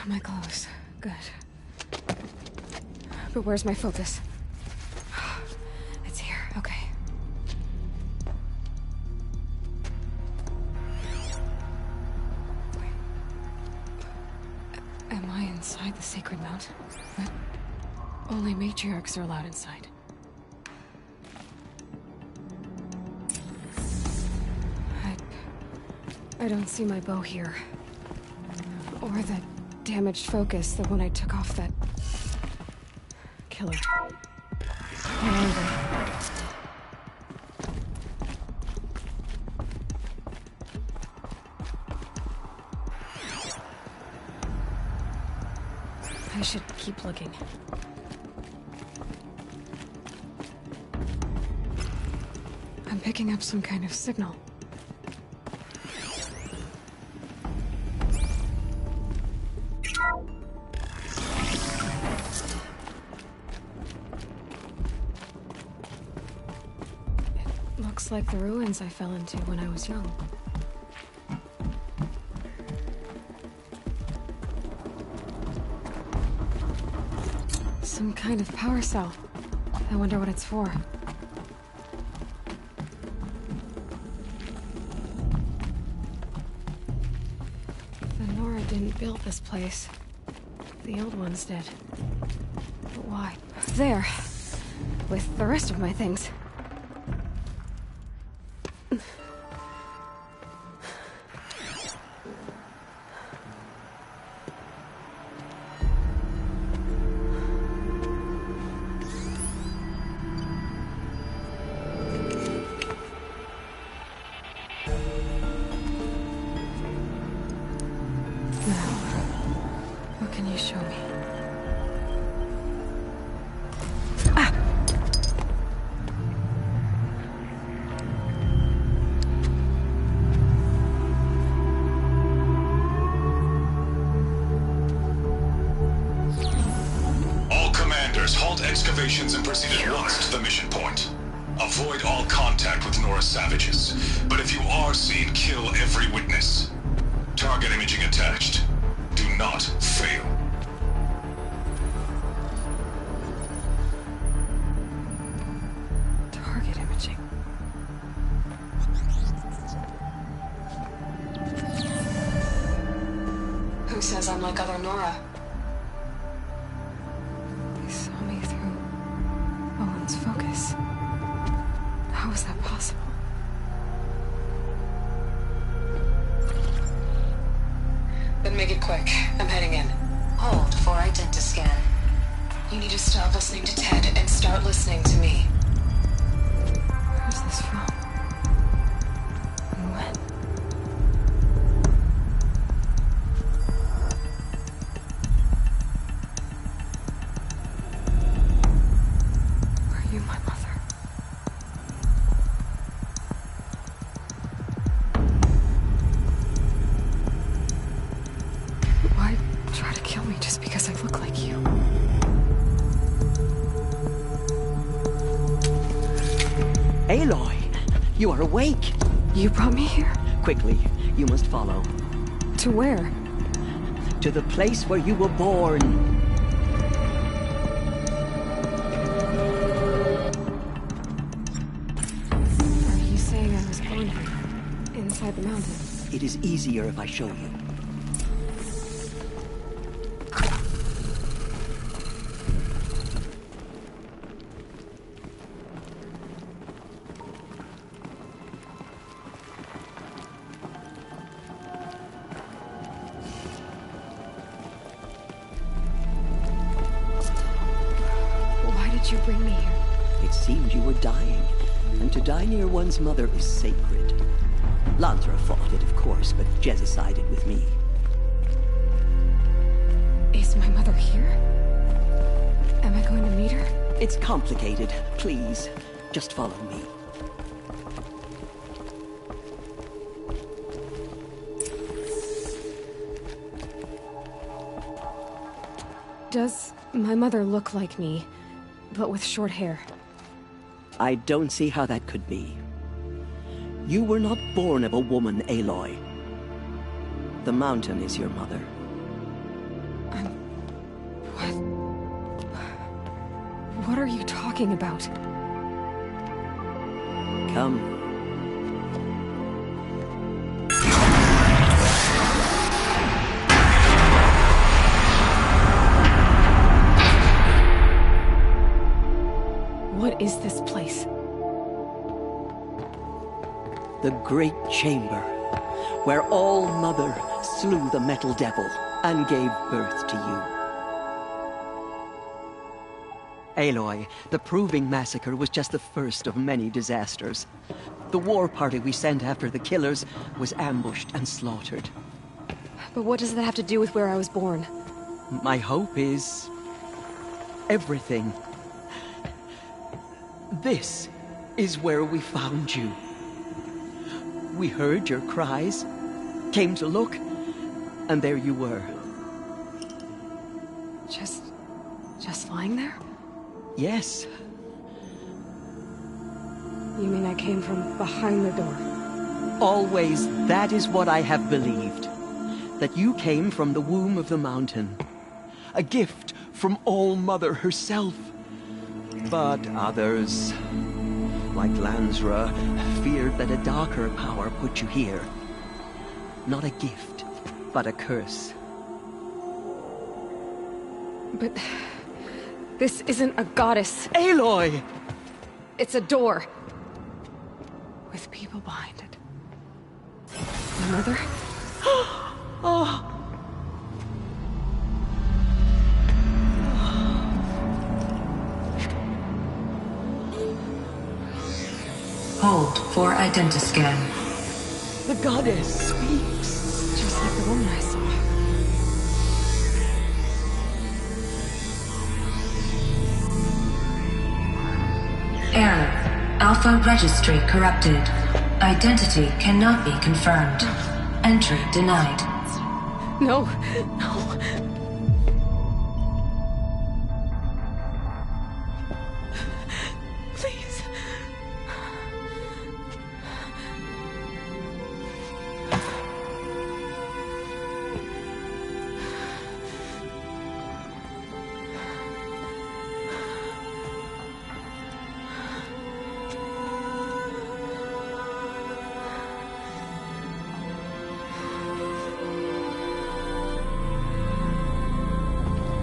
My clothes. Good. But where's my focus? It's here. Okay. Wait. Am I inside the sacred mount? But only matriarchs are allowed inside. I don't see my bow here. Or the damaged focus, the one I took off that killer. I'm angry. I should keep looking. I'm picking up some kind of signal. Looks like the ruins I fell into when I was young. Some kind of power cell. I wonder what it's for. The Nora didn't build this place. The old ones did. But why? There. With the rest of my things. Excavations and proceed at once to the mission point. Avoid all contact with Nora savages, but if you are seen, kill every witness. Target imaging attached. Do not fail. Target imaging. Who says I'm like other Nora? A How is that possible? Then make it quick. I'm heading in. Hold for identiscan. You need to stop listening to Ted and start listening to me. Who's this from? And when? Are you my mother? Why try to kill me just because I look like you? Aloy, you are awake. You brought me here? Quickly, you must follow. To where? To the place where you were born. Are you saying I was born here? Inside the mountain? It is easier if I show you. You bring me here? It seemed you were dying, and to die near one's mother is sacred. Lantra fought it, of course, but Jezza sided with me. Is my mother here? Am I going to meet her? It's complicated. Please, just follow me. Does my mother look like me? But with short hair? I don't see how that could be. You were not born of a woman, Aloy. The mountain is your mother. What are you talking about? Come. What is this place? The Great Chamber, where All-Mother slew the Metal Devil and gave birth to you. Aloy, the Proving Massacre was just the first of many disasters. The war party we sent after the killers was ambushed and slaughtered. But what does that have to do with where I was born? My hope is everything. This is where we found you. We heard your cries, came to look, and there you were. Just lying there? Yes. You mean I came from behind the door? Always, that is what I have believed. That you came from the womb of the mountain. A gift from All-Mother herself. But others, like Lansra, feared that a darker power put you here. Not a gift, but a curse. But this isn't a goddess. Aloy! It's a door. With people behind it. My mother? Oh! Hold for identiscan. The goddess speaks. Just like the woman I saw. Error. Alpha registry corrupted. Identity cannot be confirmed. Entry denied. No, no. Please.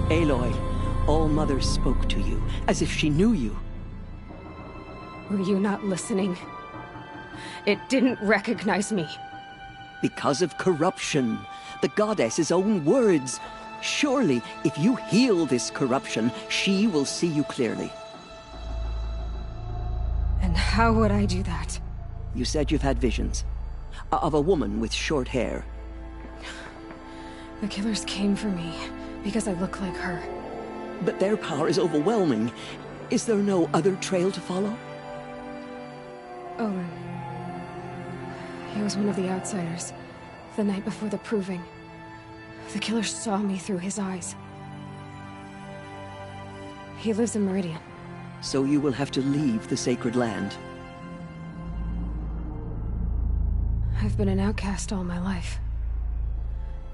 Aloy, All-Mother spoke to you, as if she knew you. Were you not listening? It didn't recognize me. Because of corruption. The goddess's own words. Surely, if you heal this corruption, she will see you clearly. And how would I do that? You said you've had visions. Of a woman with short hair. The killers came for me because I look like her. But their power is overwhelming. Is there no other trail to follow? Owen. He was one of the outsiders. The night before the proving. The killer saw me through his eyes. He lives in Meridian. So you will have to leave the sacred land. I've been an outcast all my life.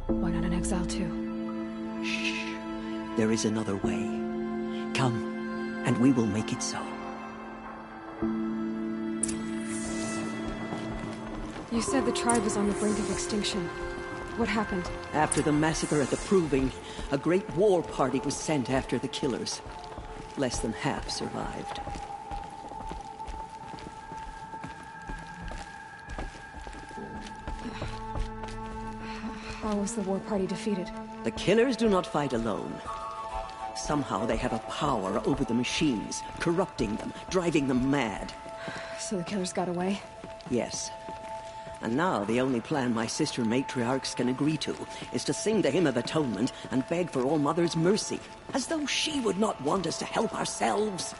Why not an exile too? Shh. There is another way. Come, and we will make it so. You said the tribe was on the brink of extinction. What happened? After the massacre at the Proving, a great war party was sent after the killers. Less than half survived. How was the war party defeated? The killers do not fight alone. Somehow they have a power over the machines, corrupting them, driving them mad. So the killers got away? Yes. And now the only plan my sister matriarchs can agree to is to sing the Hymn of Atonement and beg for All Mother's mercy, as though she would not want us to help ourselves.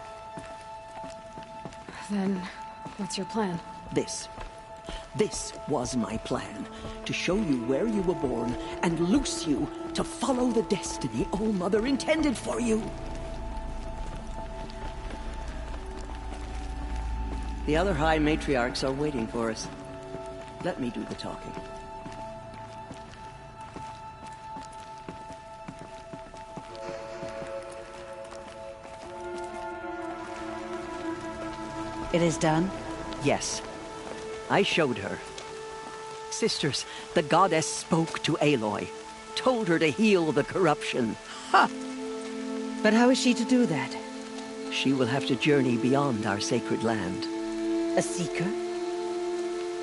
Then, what's your plan? This was my plan, to show you where you were born and loose you to follow the destiny All Mother intended for you. The other High Matriarchs are waiting for us. Let me do the talking. It is done? Yes. I showed her. Sisters, the goddess spoke to Aloy. Told her to heal the corruption. Ha! But how is she to do that? She will have to journey beyond our sacred land. A seeker?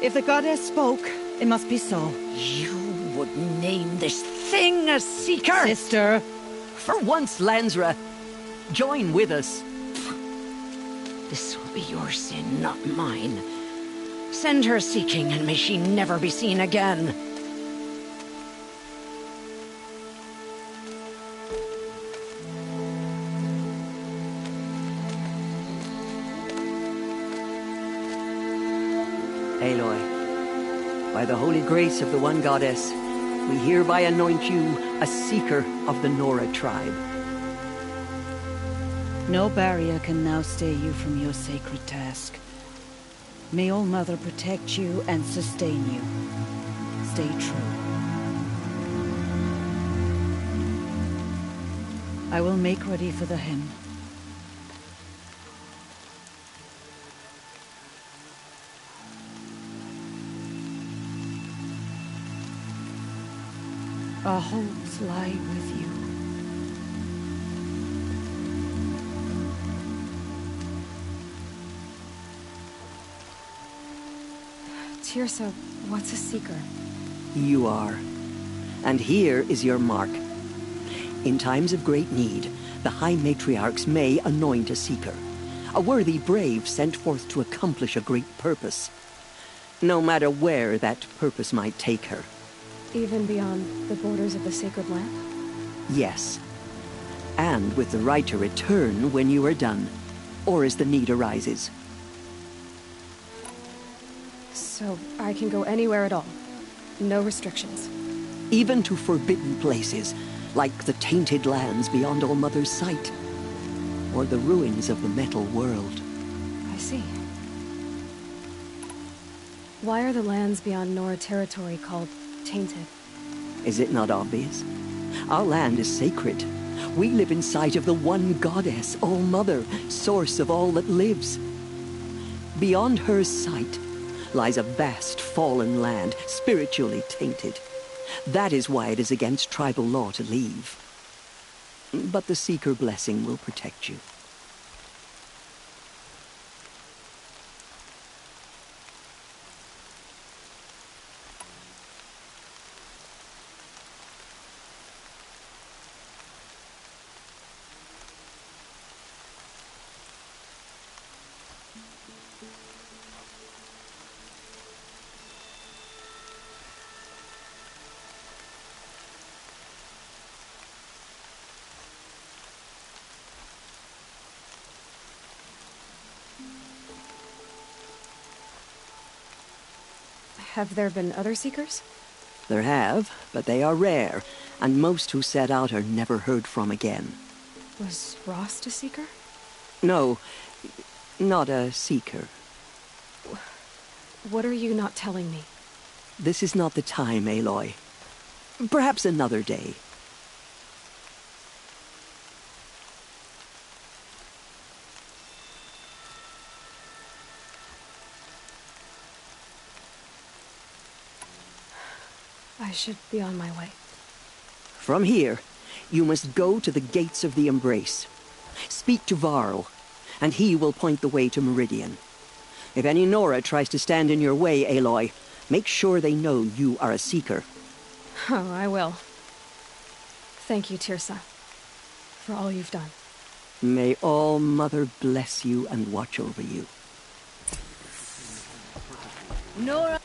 If the goddess spoke, it must be so. You would name this thing a seeker? Sister! For once, Lansra, join with us. This will be your sin, not mine. Send her seeking, and may she never be seen again. Aloy, by the holy grace of the one goddess, we hereby anoint you a seeker of the Nora tribe. No barrier can now stay you from your sacred task. May All Mother protect you and sustain you. Stay true. I will make ready for the hymn. Our hopes lie with you. Tirsa, what's a seeker? You are. And here is your mark. In times of great need, the High Matriarchs may anoint a seeker. A worthy brave sent forth to accomplish a great purpose. No matter where that purpose might take her. Even beyond the borders of the sacred land? Yes. And with the right to return when you are done, or as the need arises. So I can go anywhere at all? No restrictions? Even to forbidden places, like the tainted lands beyond All Mother's sight. Or the ruins of the metal world. I see. Why are the lands beyond Nora territory called tainted? Is it not obvious? Our land is sacred. We live in sight of the one goddess, All Mother, source of all that lives. Beyond her sight lies a vast fallen land, spiritually tainted. That is why it is against tribal law to leave. But the Seeker blessing will protect you. Have there been other Seekers? There have, but they are rare, and most who set out are never heard from again. Was Rost a Seeker? No, not a Seeker. What are you not telling me? This is not the time, Aloy. Perhaps another day. I should be on my way. From here, you must go to the gates of the Embrace. Speak to Varl, and he will point the way to Meridian. If any Nora tries to stand in your way, Aloy, make sure they know you are a Seeker. Oh, I will. Thank you, Teersa, for all you've done. May All Mother bless you and watch over you. Nora!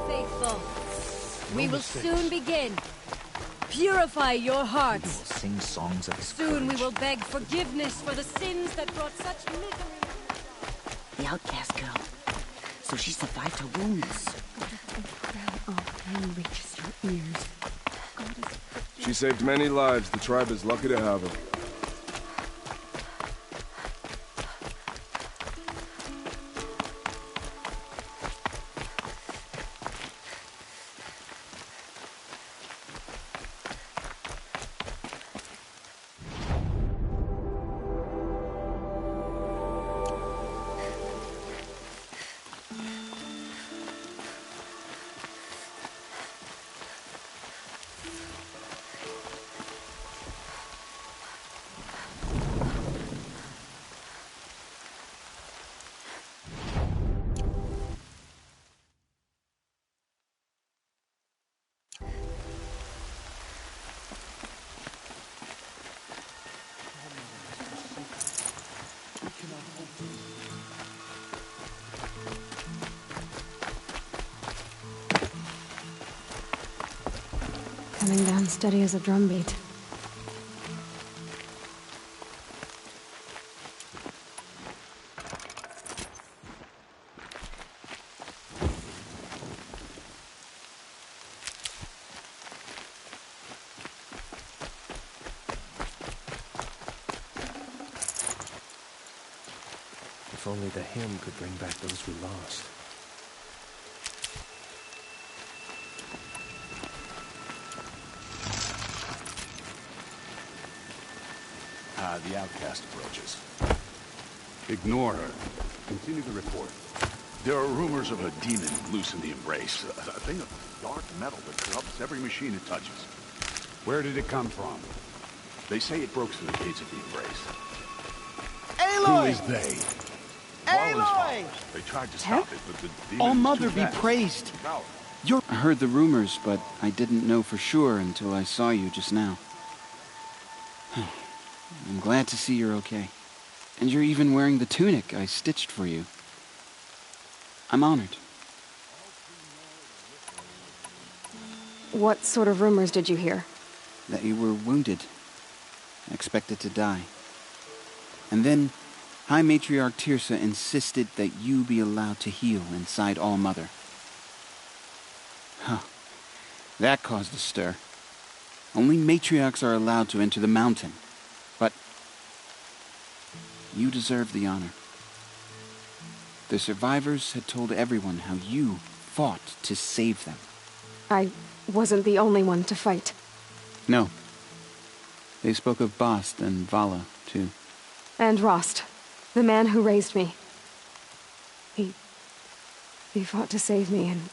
Faithful, we will soon begin. Purify your hearts. Sing songs of his Soon courage. we will beg forgiveness for the sins that brought such misery. The outcast girl. So she survived her wounds. Reaches your ears. She saved many lives. The tribe is lucky to have her. Coming down steady as a drumbeat. If only the hymn could bring back those we lost. The outcast approaches. Ignore her. Continue the report. There are rumors of a demon loose in the Embrace. A thing of dark metal that corrupts every machine it touches. Where did it come from? They say it broke through the gates of the Embrace. Aloy! Who is they? Aloy! They tried to stop it, but the demon All was Mother too be fast. praised. I heard the rumors, but I didn't know for sure until I saw you just now. I'm glad to see you're okay. And you're even wearing the tunic I stitched for you. I'm honored. What sort of rumors did you hear? That you were wounded. Expected to die. And then, High Matriarch Teersa insisted that you be allowed to heal inside All Mother. Huh. That caused a stir. Only matriarchs are allowed to enter the mountain. But you deserve the honor. The survivors had told everyone how you fought to save them. I wasn't the only one to fight. No. They spoke of Bast and Vala, too. And Rost, the man who raised me. He fought to save me, and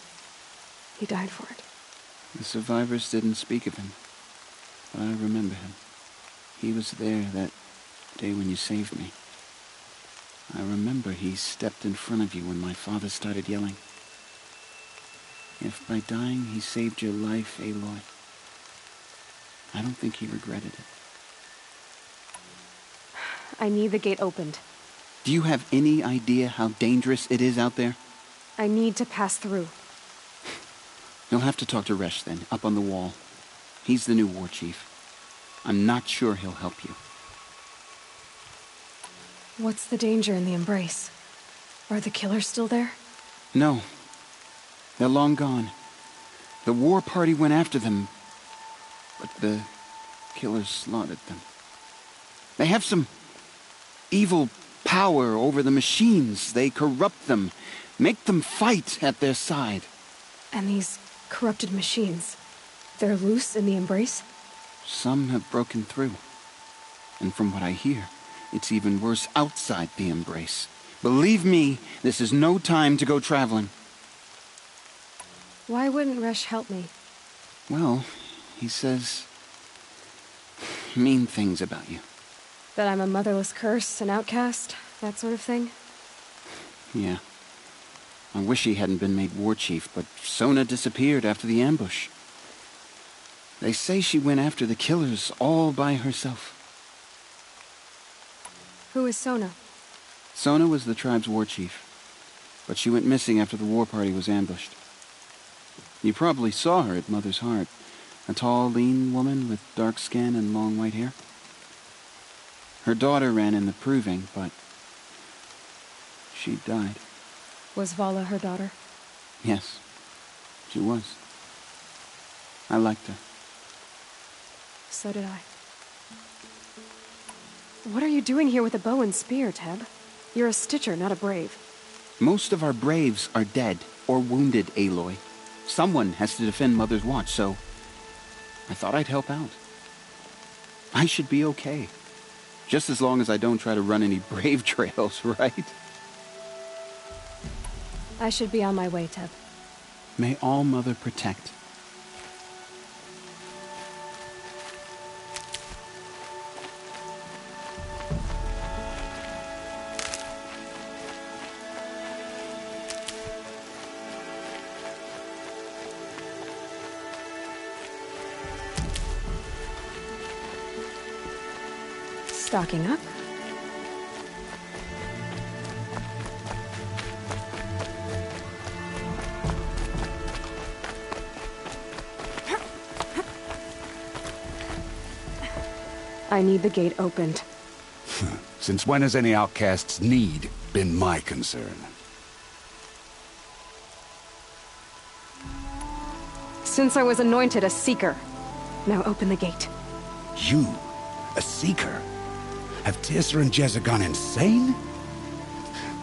he died for it. The survivors didn't speak of him, but I remember him. He was there that day when you saved me. I remember he stepped in front of you when my father started yelling. If by dying he saved your life, Aloy, I don't think he regretted it. I need the gate opened. Do you have any idea how dangerous it is out there? I need to pass through. You'll have to talk to Resh then, up on the wall. He's the new war chief. I'm not sure he'll help you. What's the danger in the Embrace? Are the killers still there? No. They're long gone. The war party went after them, but the killers slaughtered them. They have some evil power over the machines. They corrupt them, make them fight at their side. And these corrupted machines, they're loose in the Embrace? Some have broken through. And from what I hear, it's even worse outside the Embrace. Believe me, this is no time to go traveling. Why wouldn't Resh help me? Well, he says mean things about you. That I'm a motherless curse, an outcast, that sort of thing? Yeah. I wish he hadn't been made war chief, but Sona disappeared after the ambush. They say she went after the killers all by herself. Who is Sona? Sona was the tribe's war chief, but she went missing after the war party was ambushed. You probably saw her at Mother's Heart. A tall, lean woman with dark skin and long white hair. Her daughter ran in the proving, but she died. Was Vala her daughter? Yes, she was. I liked her. So did I. What are you doing here with a bow and spear, Teb? You're a Stitcher, not a Brave. Most of our Braves are dead or wounded, Aloy. Someone has to defend Mother's Watch, so I thought I'd help out. I should be okay. Just as long as I don't try to run any Brave trails, right? I should be on my way, Teb. May All Mother protect. Stocking up. I need the gate opened. Since when has any outcast's need been my concern? Since I was anointed a Seeker. Now open the gate. You? A Seeker? Have Tissa and Jezza gone insane?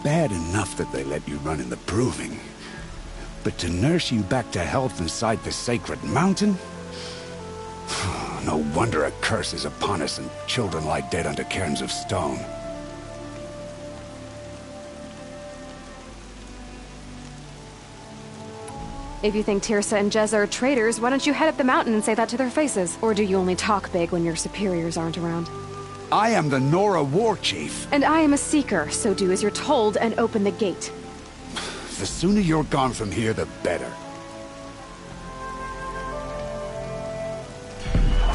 Bad enough that they let you run in the proving. But to nurse you back to health inside the sacred mountain? No wonder a curse is upon us and children lie dead under cairns of stone. If you think Tirsa and Jezza are traitors, why don't you head up the mountain and say that to their faces? Or do you only talk big when your superiors aren't around? I am the Nora War Chief. And I am a Seeker, so do as you're told and open the gate. The sooner you're gone from here, the better.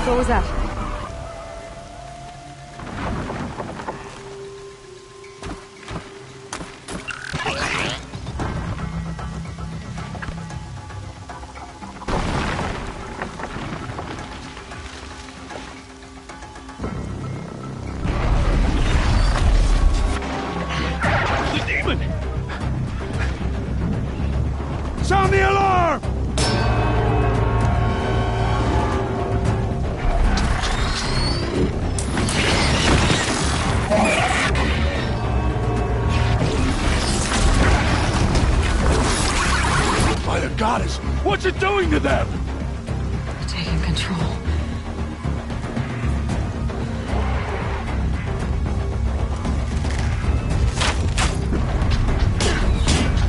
What was that? Sound the alarm! By the goddess, what's it doing to them? Taking control.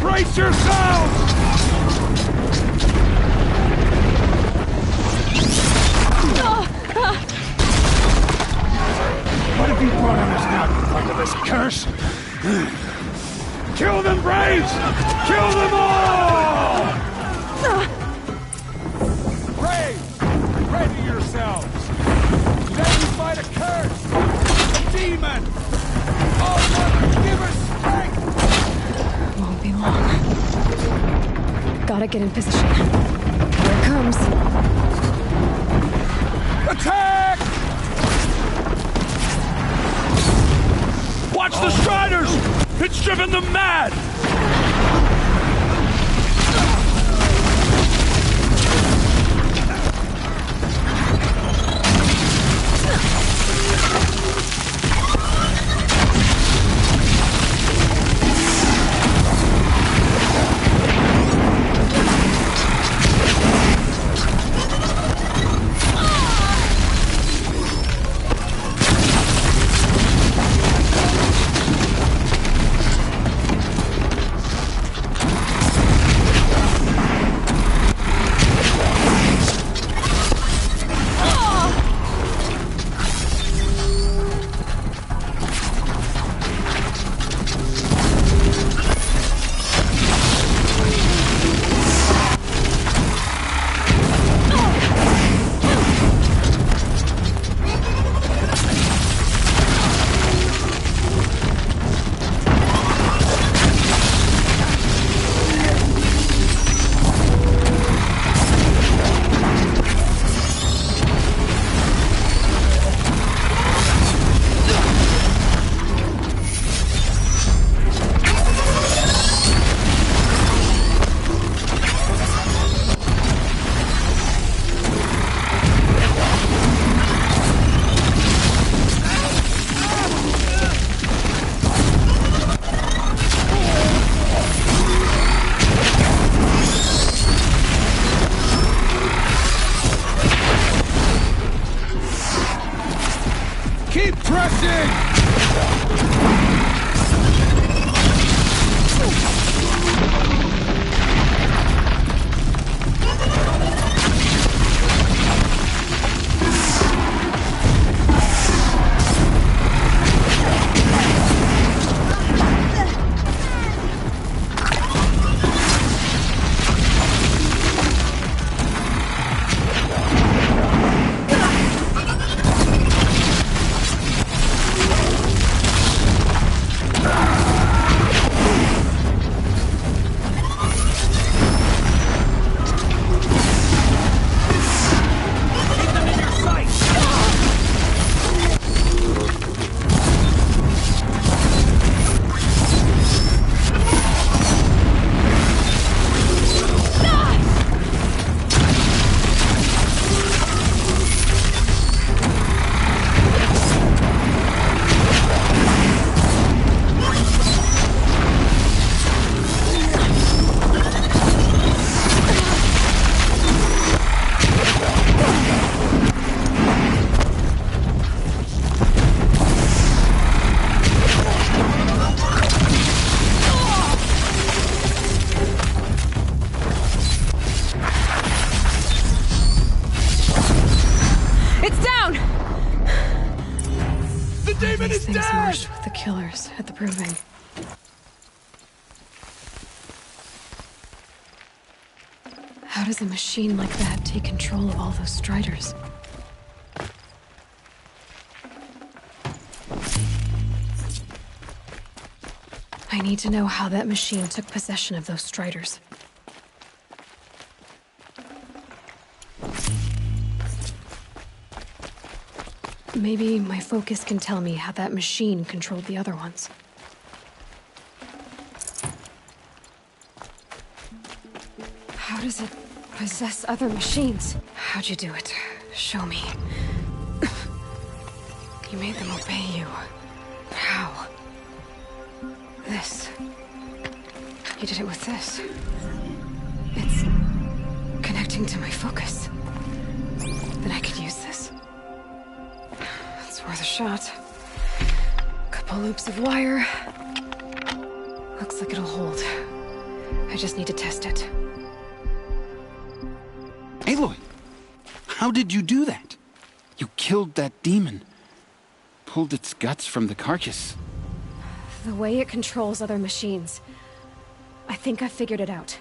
Brace yourselves! What have you brought on us now, you motherless curse? Kill them, Braves! Kill them all! Braves, ready yourselves! Today we fight a curse! A demon! Oh, Mother, give her strength! Won't be long. Gotta get in position. Here it comes. Attack! Watch the Striders! It's driven them mad! the killers at the proving. How does a machine like that take control of all those Striders? I need to know how that machine took possession of those Striders. Maybe my focus can tell me how that machine controlled the other ones. How does it possess other machines? How'd you do it? Show me. You made them obey you. How? This. You did it with this. It's connecting to my focus. Then I could use this. It's worth a shot. Couple loops of wire. Looks like it'll hold. I just need to test it. Aloy! How did you do that? You killed that demon. Pulled its guts from the carcass. The way it controls other machines. I think I figured it out.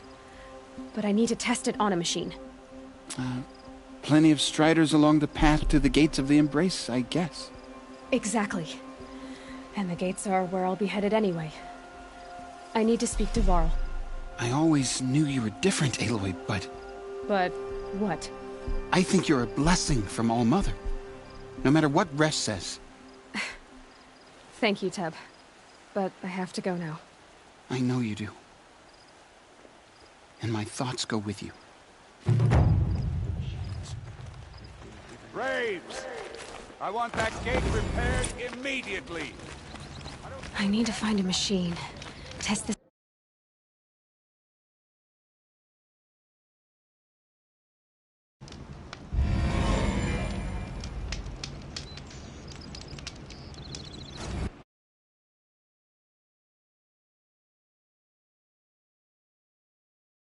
But I need to test it on a machine. Plenty of Striders along the path to the gates of the Embrace, I guess. Exactly. And the gates are where I'll be headed anyway. I need to speak to Varl. I always knew you were different, Aloy, but... But what? I think you're a blessing from All-Mother. No matter what Resh says. Thank you, Teb. But I have to go now. I know you do. And my thoughts go with you. Graves! I want that gate repaired immediately. I need to find a machine. Test this